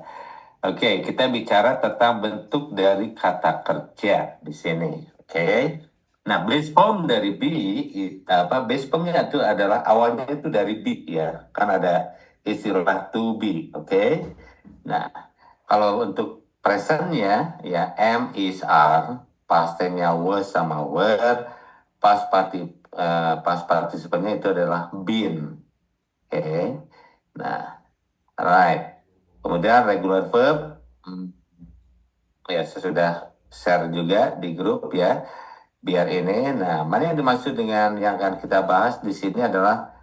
Oke, kita bicara tentang bentuk dari kata kerja di sini. Oke. Nah, base form dari be, base formnya itu adalah awalnya itu dari be ya. Kan ada istilah to be. Oke. Nah, kalau untuk presentnya ya am, is, are, past tense-nya was sama were, past participle-nya itu adalah been. Oke. Nah, alright. Kemudian regular verb, ya saya sudah share juga di grup ya. Biar ini, nah mana yang dimaksud dengan yang akan kita bahas di sini adalah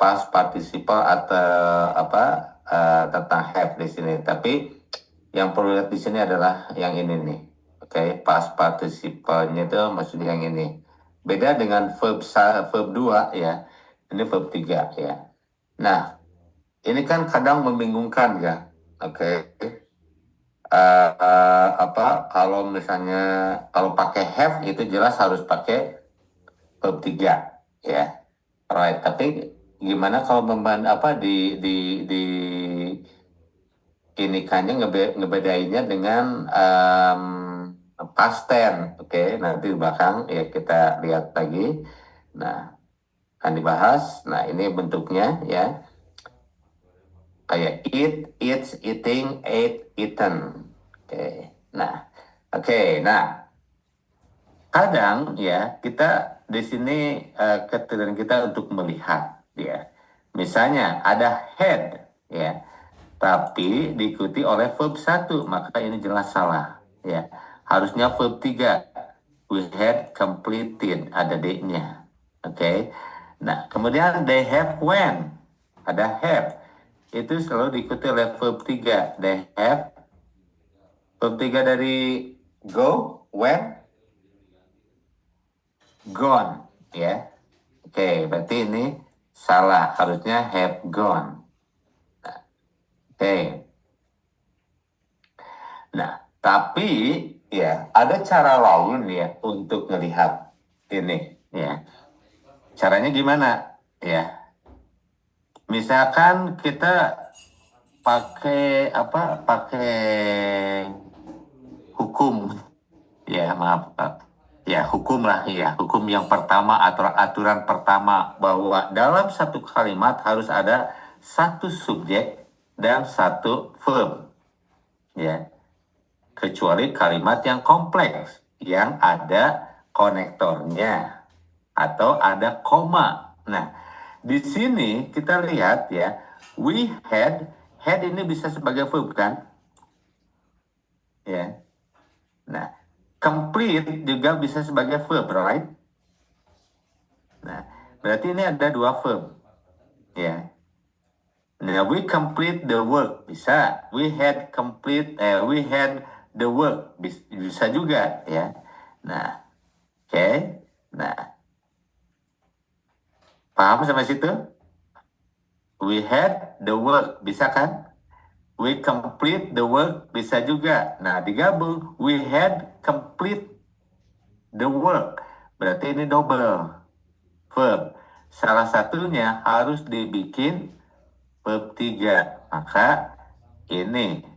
past participle atau tentang have di sini. Tapi yang perlu lihat di sini adalah yang ini nih. Oke, past participle-nya itu maksudnya yang ini. Beda dengan verb 2 ya. Ini verb 3 ya. Nah, ini kan kadang membingungkan ya. Oke. Kalau misalnya kalau pakai have itu jelas harus pakai verb 3 ya. Right, tapi gimana kalau di ini kannya ngebedainnya dengan past tense. Oke, nanti di belakang ya kita lihat lagi. Nah, akan dibahas. Nah, ini bentuknya ya. Kayak eat, eats, eating, ate, eaten. Oke. Nah, kadang ya kita di sini keterangan kita untuk melihat ya. Misalnya ada had ya, tapi diikuti oleh verb 1, maka ini jelas salah ya. Harusnya verb 3. We had completed, ada D-nya. Oke. Nah, kemudian they have went, ada have. Itu selalu diikuti oleh verb 3. They have verb 3 dari go when gone, ya. Oke, berarti ini salah, harusnya have gone. Oke. Nah, tapi ya ada cara lain ya untuk melihat ini ya. Caranya gimana? Ya. Misalkan kita pakai apa? Pakai hukum. Ya, maaf, Pak. Ya, hukum lah ya. Hukum yang pertama, aturan pertama bahwa dalam satu kalimat harus ada satu subjek dan satu verb. Ya. Kecuali kalimat yang kompleks yang ada konektornya atau ada koma. Nah, di sini kita lihat ya, we had ini bisa sebagai verb kan? Ya. Nah, complete juga bisa sebagai verb, right? Nah, berarti ini ada dua verb. Ya. Nah, we complete the work bisa. We had the work bisa juga ya. Nah, oke. Nah, paham sampai situ? We had the work bisa kan? We complete the work bisa juga. Nah, digabung we had complete the work. Berarti ini double verb. Salah satunya harus dibikin verb 3. Maka ini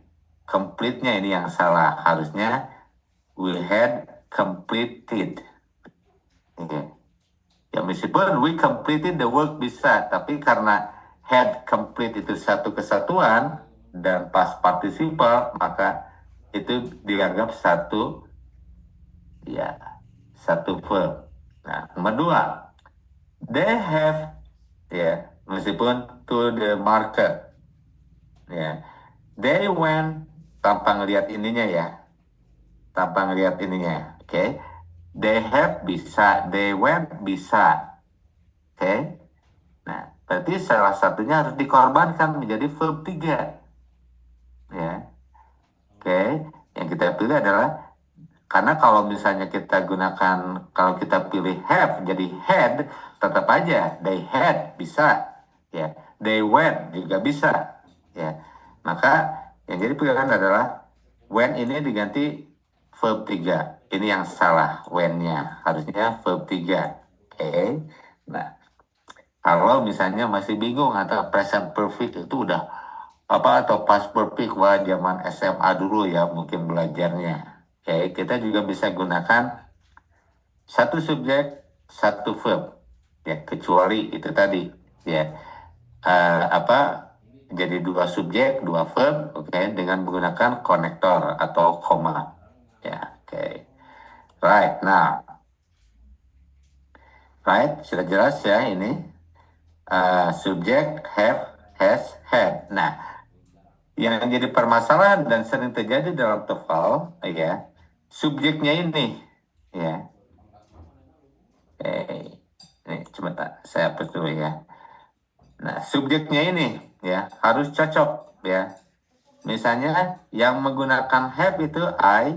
complete-nya ini yang salah. Harusnya we had completed. Oke. Ya meskipun we completed the work bisa, tapi karena had complete itu satu kesatuan dan past participle, maka itu dianggap satu verb. Nah, nomor 2, they have ya meskipun to the market ya, they went tanpa ngelihat ininya ya, oke. They have bisa, they went bisa, oke. Nah, berarti salah satunya harus dikorbankan menjadi verb 3 ya, oke. Yang kita pilih adalah, karena kalau misalnya kita gunakan, kalau kita pilih have jadi had, tetap aja they had bisa ya, they went juga bisa ya. Maka yang jadi pilihan adalah when ini diganti verb 3. Ini yang salah, when-nya harusnya verb 3. Oke. Nah, kalau misalnya masih bingung atau present perfect itu udah apa atau past perfect, wah zaman SMA dulu ya mungkin belajarnya. Oke, kita juga bisa gunakan satu subjek, satu verb. Ya, kecuali itu tadi ya. Jadi dua subjek, dua verb, oke, dengan menggunakan konektor atau koma. Ya, oke. Right, now. Right, sudah jelas ya ini. Subjek, have, has, had. Nah, yang jadi permasalahan dan sering terjadi dalam TOEFL, ya, subjeknya ini, ya. Ini coba saya hapus dulu ya. Nah, subjeknya ini, ya, harus cocok, ya. Misalnya yang menggunakan have itu I,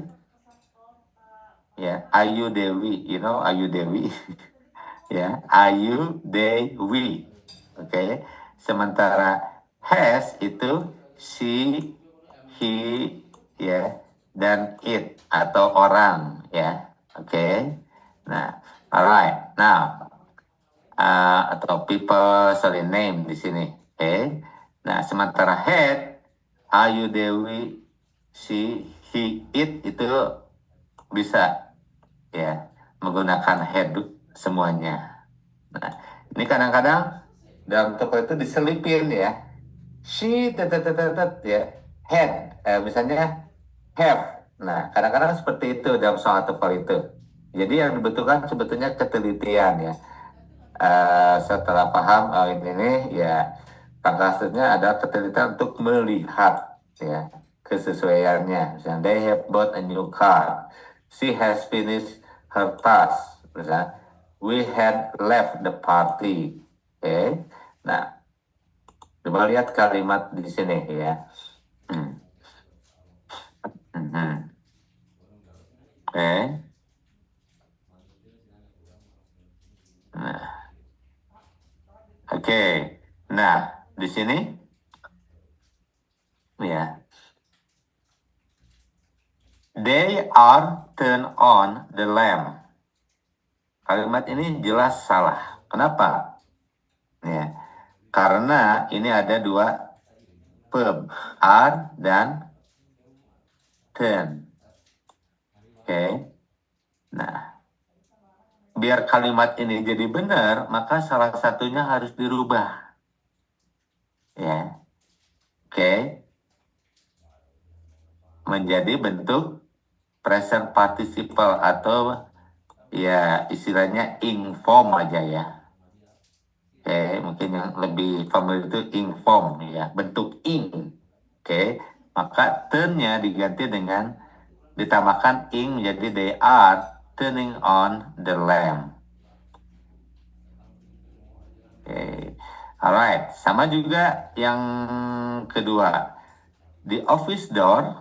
ya, Ayu Dewi, Ayu Dewi, ya, Ayu Dewi, oke. Sementara has itu she, he, ya, dan it atau orang, ya, oke. Nah, alright, now atau people, sorry, name di sini, oke. Nah, sementara had, Ayu Dewi, she, he, it itu bisa ya menggunakan had semuanya. Nah, ini kadang-kadang dalam TOEFL itu diselipin ya. She ya had, misalnya have. Nah, kadang-kadang seperti itu dalam soal TOEFL itu. Jadi yang dibutuhkan sebetulnya ketelitian ya. Setelah paham ini ya, langkah selanjutnya adalah ketelitian untuk melihat ya kesesuaiannya. Misalnya they have bought a new car, she has finished her task, misalnya we had left the party. Oke. Nah, coba lihat kalimat di sini ya. Oke. Nah, oke. Nah, di sini ya. They are turn on the lamp. Kalimat ini jelas salah. Kenapa? Ya, karena ini ada dua verb, are dan turn. Oke. Nah, biar kalimat ini jadi benar, maka salah satunya harus dirubah. Ya. Oke. Menjadi bentuk present participle atau ya istilahnya inform aja ya. Oke, mungkin yang lebih familiar itu inform ya, bentuk ing. Oke, maka turn-nya diganti dengan ditambahkan ing menjadi they are turning on the lamp. Oke, alright. Sama juga yang kedua, the office door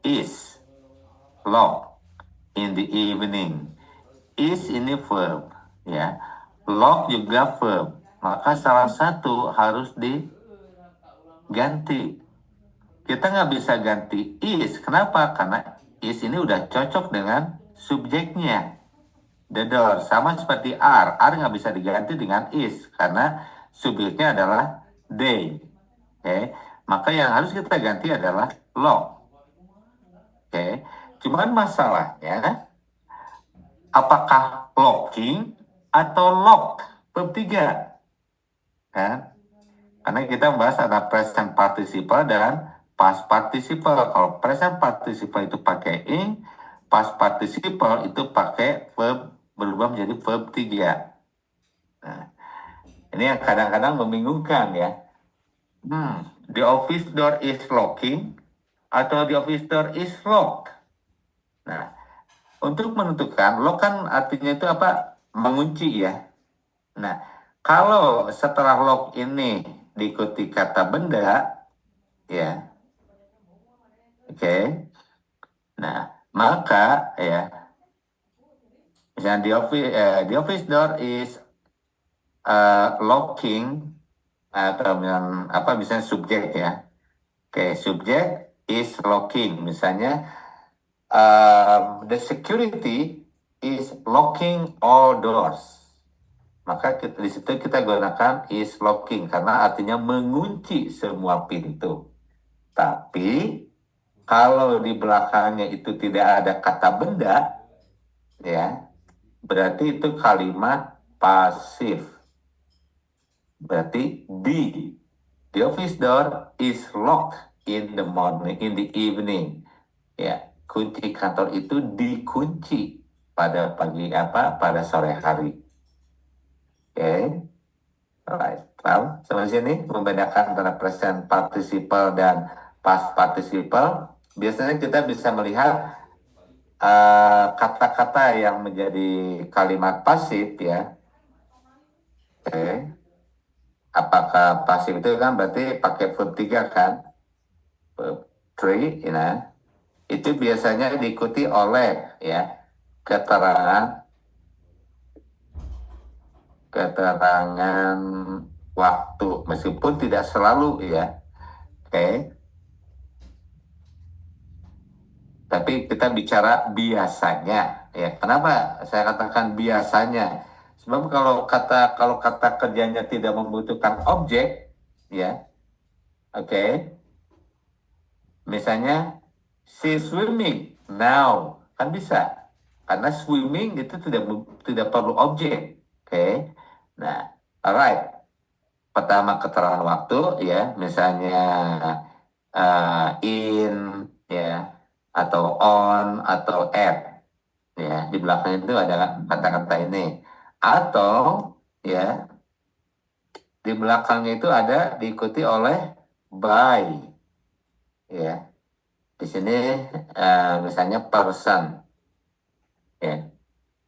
is locked in the evening. Is ini verb ya, lock juga verb. Maka salah satu harus diganti. Kita nggak bisa ganti is. Kenapa? Karena is ini udah cocok dengan subjeknya. The door. Sama seperti are. Are nggak bisa diganti dengan is. Karena subjeknya adalah they. Oke. Maka yang harus kita ganti adalah lock. Oke. Cuman masalahnya, apakah locking atau lock? Verb 3. Kan? Karena kita membahas ada present participle dan past participle. Kalau present participle itu pakai ing, past participle itu pakai verb berubah menjadi verb 3. Nah, ini yang kadang-kadang membingungkan ya. The office door is locking atau the office door is locked. Nah, untuk menentukan, lock kan artinya itu apa? Mengunci ya. Nah, kalau setelah lock ini diikuti kata benda, ya, oke. Nah, maka ya, misalnya the office door is locking atau dengan apa misalnya subjek ya. Oke, subjek is locking. Misalnya the security is locking all doors. Maka di situ kita gunakan is locking karena artinya mengunci semua pintu. Tapi kalau di belakangnya itu tidak ada kata benda, ya, berarti itu kalimat pasif. Berarti the office door is locked in the morning, in the evening. Ya, kunci kantor itu dikunci pada pada sore hari. Oke. Alright. Paham sampai sini membedakan antara present participle dan past participle. Biasanya kita bisa melihat kata-kata yang menjadi kalimat pasif ya. Oke. Apakah pasif itu kan berarti pakai verb 3 kan? Verb 3 ya. Itu biasanya diikuti oleh ya keterangan waktu, meskipun tidak selalu ya. Oke. Tapi kita bicara biasanya ya. Kenapa saya katakan biasanya? Sebab kalau kata kerjanya tidak membutuhkan objek ya. Oke. Misalnya she swimming now, kan bisa. Karena swimming itu tidak perlu objek. Oke. Nah, alright. Pertama keterangan waktu ya, misalnya in ya, atau on atau at ya, di belakang itu ada kata-kata ini, atau ya di belakangnya itu ada diikuti oleh by ya. Di sini misalnya person ya,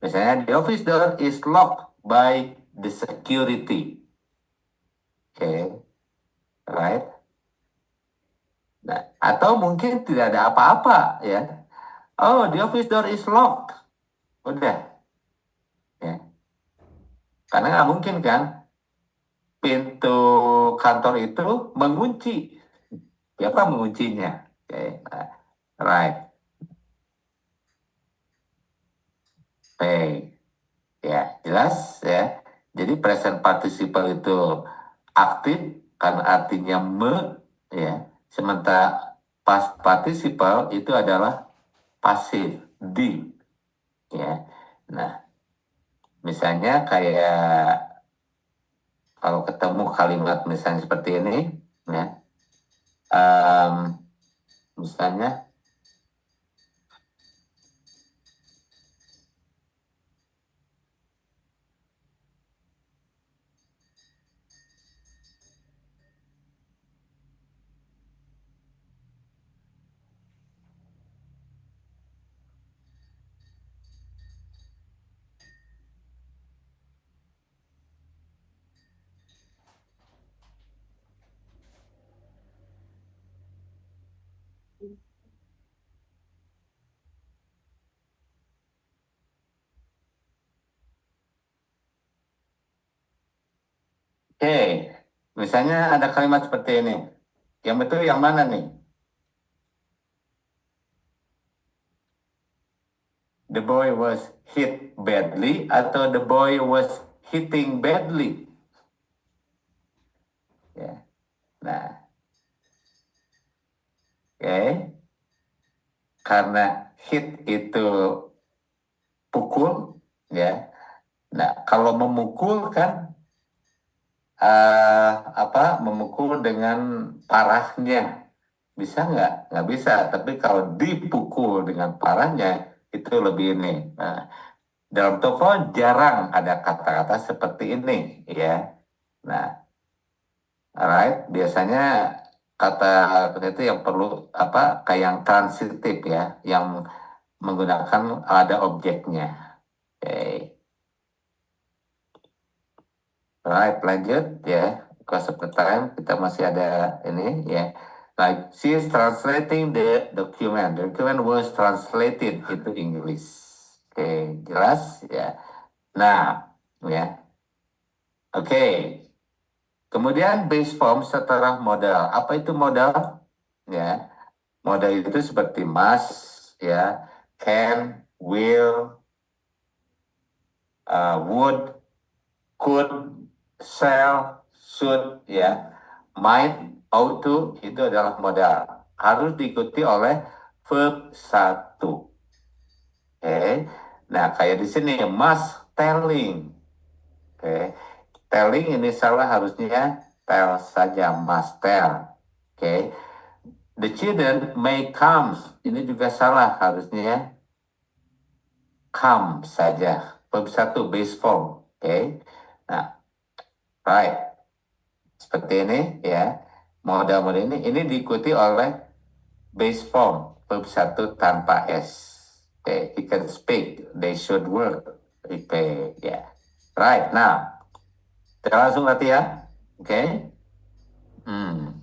misalnya the office door is locked by the security. Oke. Right. Nah, atau mungkin tidak ada apa-apa ya. Oh, the office door is locked. Udah. Ya. Karena nggak mungkin kan pintu kantor itu mengunci. Siapa menguncinya? Oke, nah, right. Oke, ya jelas ya. Jadi present participle itu aktif kan artinya ya. Sementara past participle itu adalah pasif di ya. Nah, misalnya kayak kalau ketemu kalimat misalnya seperti ini ya. em, Misalnya, oke, misalnya ada kalimat seperti ini. Yang betul yang mana nih? The boy was hit badly atau the boy was hitting badly? Ya. Nah, oke. Karena hit itu pukul, ya. Nah, kalau memukul kan memukul dengan parahnya. Bisa nggak? Nggak bisa. Tapi kalau dipukul dengan parahnya, itu lebih ini. Nah, dalam TOEFL jarang ada kata-kata seperti ini, ya. Nah, alright, biasanya kata itu yang perlu kayak yang transitif ya, yang menggunakan ada objeknya. Oke, right, lanjut ya. Because of the time kita masih ada ini ya. Like she is translating the document. The document was translated into English. Oke, jelas ya. Nah, ya. Oke. Kemudian base form setelah modal. Apa itu modal? Ya, modal itu seperti must, ya, can, will, would, could, shall, should, ya, might, ought to, itu adalah modal. Harus diikuti oleh verb satu. Oke. Nah, kayak di sini must telling. Oke. Telling ini salah, harusnya tell saja, must tell. Oke. The children may come. Ini juga salah, harusnya come saja. Verb satu base form. Oke. Nah, right. Seperti ini ya. Modal-modal ini diikuti oleh base form verb satu tanpa s. Oke, he can speak, they should work. Oke, ya. Right. Nah, kita langsung latihan. Oke. Hmm.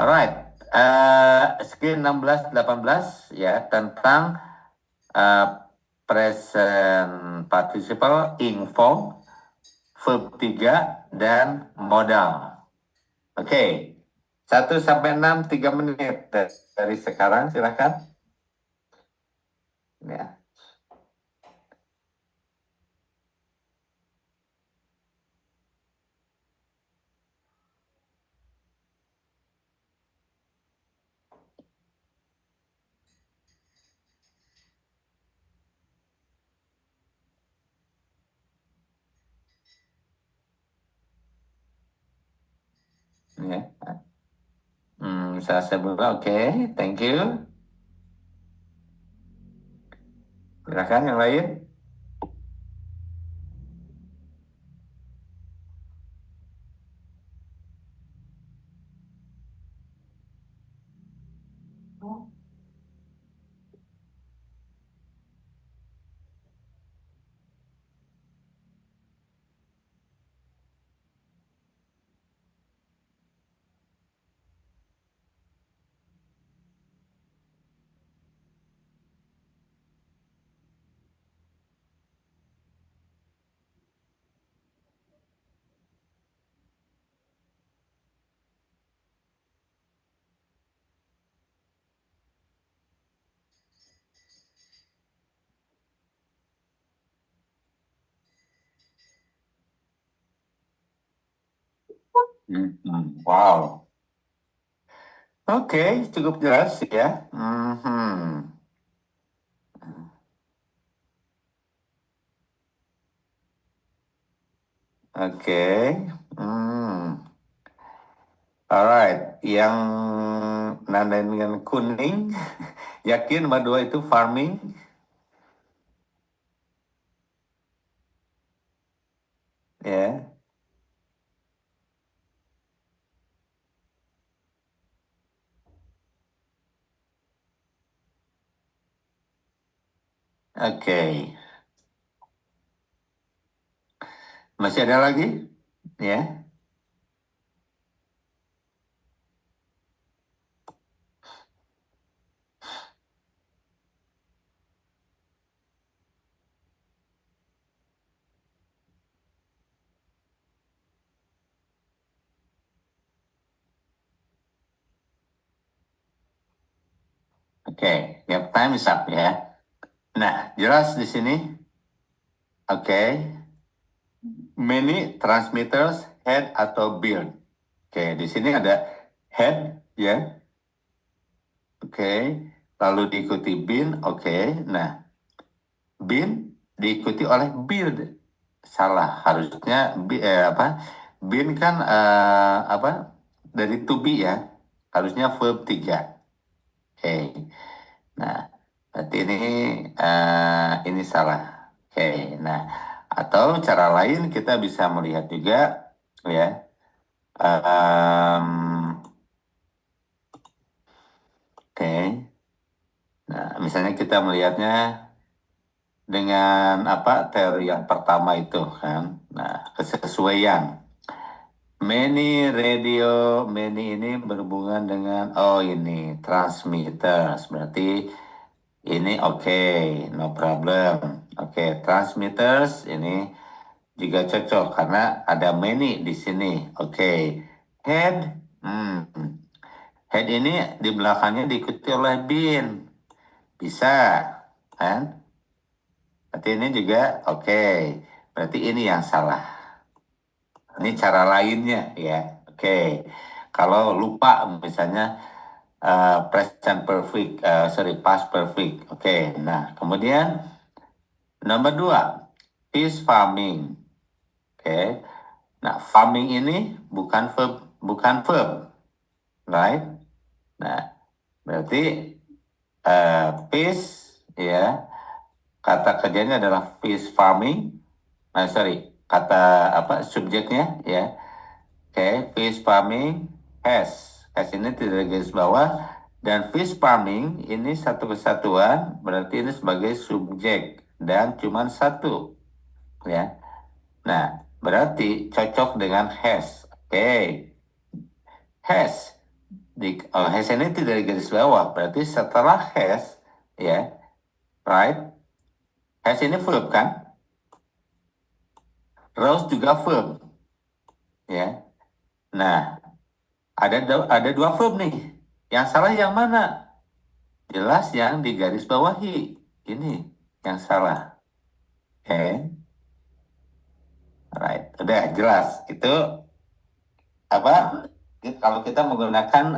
Alright. Skill 16-18 ya tentang uh, present participle, info, verb 3, dan modal. Oke. 1 sampai 6, 3 menit dari sekarang, silahkan. Ya. Ya. Saya sebut, oke, thank you. Silahkan yang lain. Wow. Oke, cukup jelas ya. Mhm. Oke. Hmm. Alright, yang nandain dengan kuning, yakin nomor 2 itu farming? Ya. Oke. Masih ada lagi? Ya. Oke, ya time is up ya. Nah, jelas di sini. Oke. Many transmitters head atau build. Oke, di sini ada head ya. Oke. Lalu diikuti bin. Oke. Nah, bin diikuti oleh build. Salah, harusnya apa? Bin kan apa? Dari to be ya. Harusnya verb 3. Oke. Nah, berarti ini salah. Oke. Nah, atau cara lain kita bisa melihat juga ya. Oke. Nah, misalnya kita melihatnya dengan apa teori yang pertama itu kan. Nah, kesesuaian. Many ini berhubungan dengan ini transmitters. Berarti ini oke, no problem. Oke, transmitters ini juga cocok karena ada many di sini. Oke. Head, head ini di belakangnya diikuti oleh bin. Bisa, kan? Berarti ini juga oke. Berarti ini yang salah. Ini cara lainnya ya. Oke. Kalau lupa misalnya present perfect, past perfect. Oke. Nah, kemudian nomor 2, fish farming. Oke. Nah, farming ini bukan verb, right? Nah, berarti fish ya, kata kerjanya adalah fish farming. Nah, sorry, kata apa subjeknya ya. Oke, fish farming has ini tidak garis bawah dan fish farming ini satu kesatuan berarti ini sebagai subjek dan cuma satu ya. Nah, berarti cocok dengan has. Oke, has has ini tidak garis bawah berarti setelah has ya, right? Has ini verb kan? Rose juga verb ya. Nah, ada dua verb nih. Yang salah yang mana? Jelas yang di garis bawahi. Ini yang salah. Oke. Okay. Alright. Udah jelas. Itu apa? Kalau kita menggunakan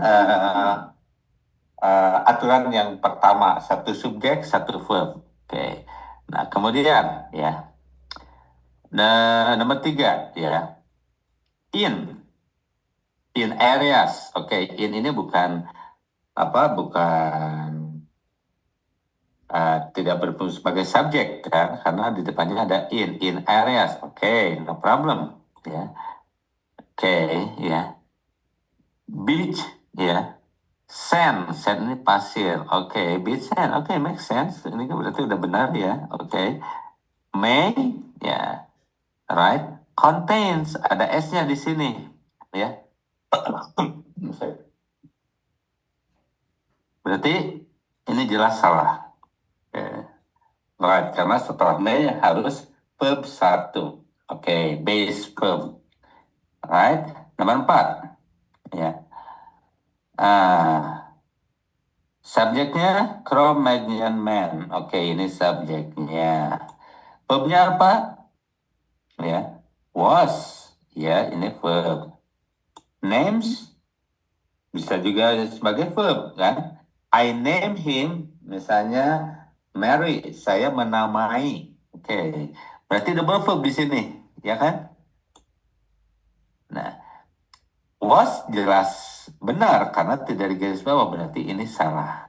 aturan yang pertama, satu subjek, satu verb. Oke. Okay. Nah, kemudian ya. Nah, nomor 3 ya. In areas. Oke, in ini bukan apa? Bukan tidak berfungsi sebagai subjek kan karena di depannya ada in areas. Oke, no problem ya. Oke, ya. Beach ya. Sand ini pasir. Oke, beach sand. Oke, make sense. Ini kan berarti udah benar ya. Oke. May ya. Right. Contains ada s-nya di sini ya. Berarti ini jelas salah. Oke. Right, karena setelah may harus verb 1. Oke, base verb. Right. Nomor 4 ya. Subjeknya Cro-Magnon Man. Oke, ini subjeknya. Verbnya apa? Ya, was. Ya, ini verb. Names bisa juga sebagai verb, kan? I name him, misalnya Mary, saya menamai. Oke, berarti double verb di sini, ya kan? Nah, was jelas benar karena tidak digaris bawah, berarti ini salah.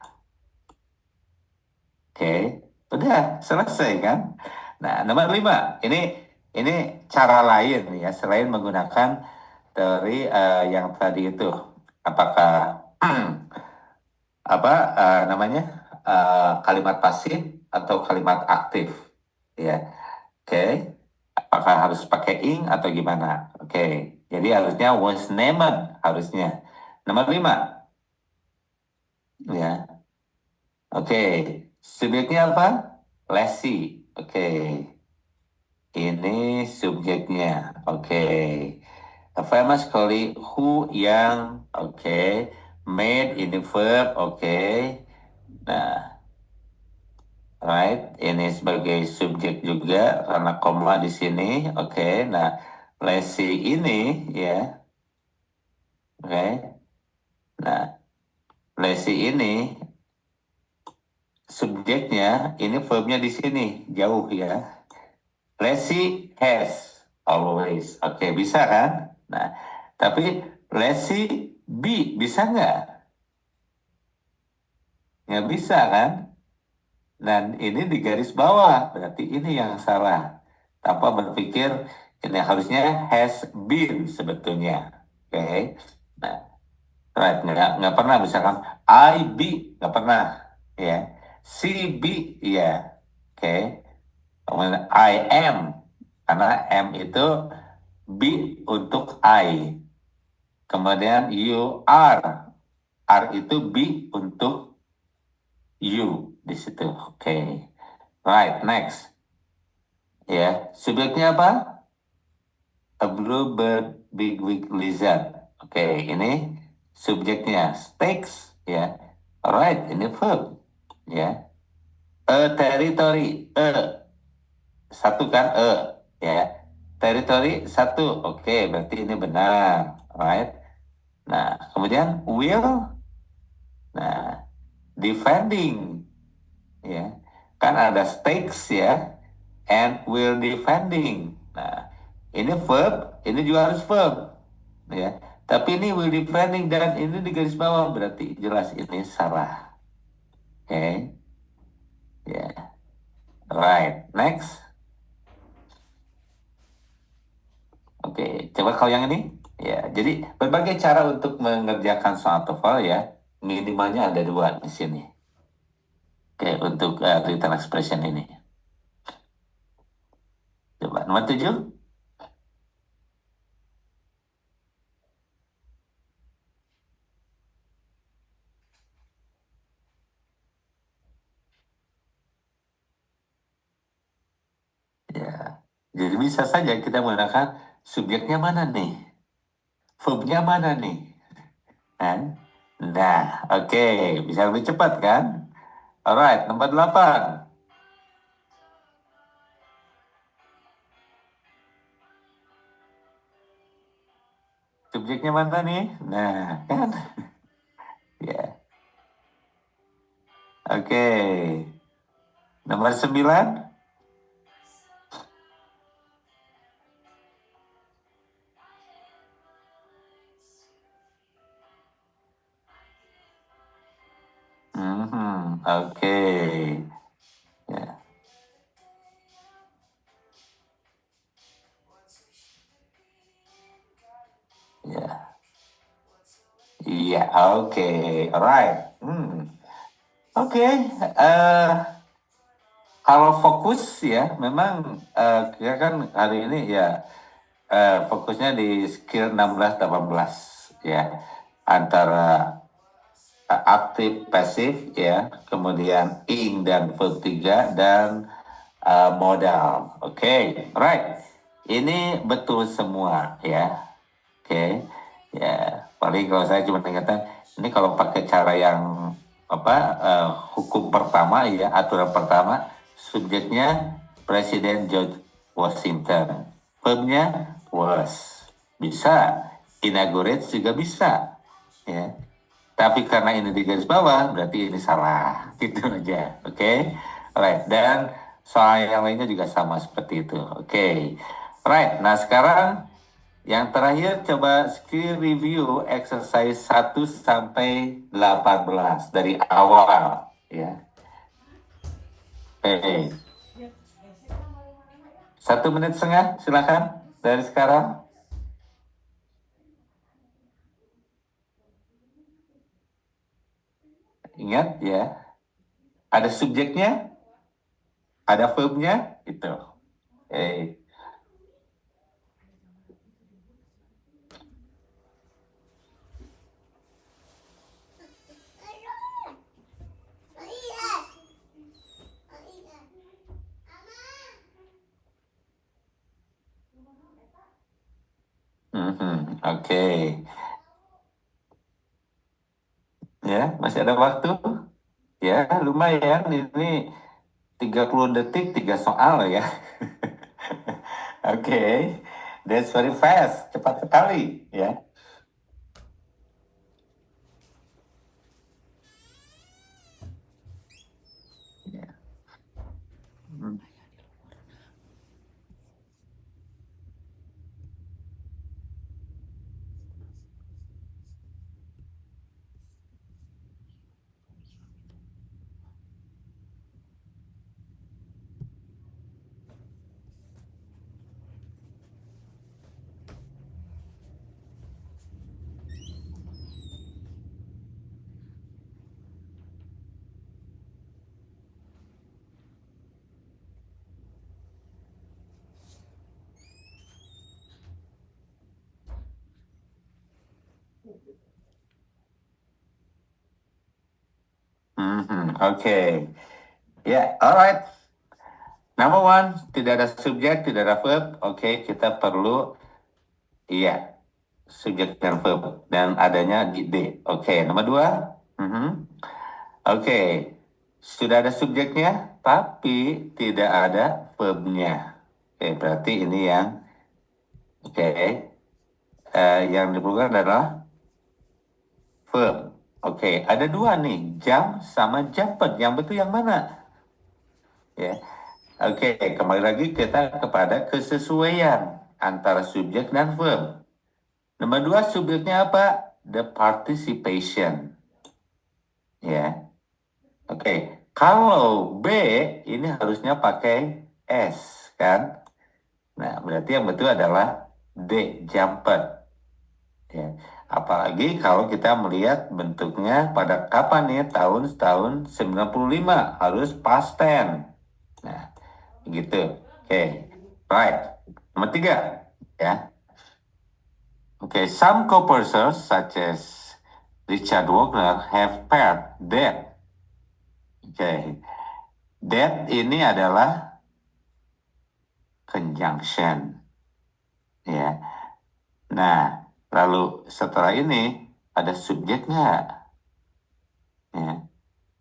Oke, udah selesai kan? Nah, nomor 5, ini cara lain ya, selain menggunakan teori yang tadi itu. Apakah apa namanya kalimat pasif atau kalimat aktif, ya? Oke, apakah harus pakai ing atau gimana? Oke, jadi harusnya was named harusnya. Nomor 5, ya. Oke, subjeknya apa? Lazy. Oke, ini subjeknya. Oke, a famous colleague who yang. Oke, made ini verb. Oke, nah, right, ini sebagai subjek juga karena koma di sini. Oke, nah, lazy ini ya. Oke, nah, lazy ini subjeknya, ini verbnya di sini jauh ya. Lazy has always. Oke, bisa kan? Nah, tapi lazy be bisa nggak? Nggak bisa kan? Dan ini di garis bawah, berarti ini yang salah. Tanpa berpikir, ini harusnya has been sebetulnya. Oke, nah, right, nggak pernah misalkan I be, nggak pernah, ya. She be, ya. Oke, kemudian I am, karena am itu be untuk I. Kemudian you are itu be untuk you di situ. Oke, right, next. Ya, subjeknya apa? A bluebird, big wig lizard. Oke, ini subjeknya steaks, ya. Alright, ini verb, ya. A territory, satu kan, ya. Territory satu, oke, berarti ini benar, right? Nah, kemudian will, nah, defending, ya. Kan ada stakes, ya, and will defending. Nah, ini verb, ini juga harus verb, ya. Tapi ini will defending dan ini di garis bawah, berarti jelas ini salah. Oke, ya. Right, next. Oke, coba kalau yang ini. Ya, jadi berbagai cara untuk mengerjakan soal TOEFL ya, minimalnya ada 2 di sini. Oke, untuk written expression ini. Coba, nomor 7. Ya, jadi bisa saja kita menggunakan subjeknya mana nih? Verbnya mana nih? Kan? Nah, oke, bisa lebih cepat kan? Alright, nomor 8. Subjeknya mana nih? Nah, kan? Ya, oke. Nomor 9. Oke. Ya, ya. Iya, oke. Alright. Oke. Kalau fokus ya, memang kita kan hari ini ya fokusnya di skill 16-18 ya. Antara aktif pasif ya, kemudian ing dan verb 3 dan modal. Oke, right. Ini betul semua ya. Oke, ya. Paling kalau saya cuma ingatkan, ini kalau pakai cara yang apa hukum pertama ya, aturan pertama, subjeknya Presiden George Washington, verbnya was, bisa inaugurate juga bisa, ya. Tapi karena ini di garis bawah, berarti ini salah. Gitu aja, oke? Alright, dan soal yang lainnya juga sama seperti itu, oke? Alright, nah sekarang yang terakhir coba skill review exercise 1 sampai 18 dari awal, ya. Oke, 1,5 menit, silakan dari sekarang. Ingat ya, ada subjeknya, ada verbnya, itu. Eh, oke. Ya, masih ada waktu. Ya, lumayan. Ini 30 detik, 3 soal ya. Oke, that's very fast. Cepat sekali ya. Oke. Ya, alright. Number one, tidak ada subjek, tidak ada verb. Oke, kita perlu, iya, subjek dan verb. Dan adanya di D. Oke, nomor dua. Oke, sudah ada subjeknya, tapi tidak ada verbnya. Oke, berarti ini yang, oke, yang diperlukan adalah verb. Oke, ada dua nih, jump sama jumped. Yang betul yang mana? Ya. Oke, kembali lagi kita kepada kesesuaian antara subjek dan verb. Nomor dua, subjeknya apa? The participation. Ya. Oke, kalau B ini harusnya pakai S, kan? Nah, berarti yang betul adalah D, jumped. Ya. Apalagi kalau kita melihat bentuknya pada kapan nih, tahun 95, harus past tense. Nah, gitu. Oke, right. Nomor tiga, ya. Oke, some composers such as Richard Wagner have paired that. Oke, that ini adalah conjunction, ya. Nah, lalu setelah ini ada subjek nggak?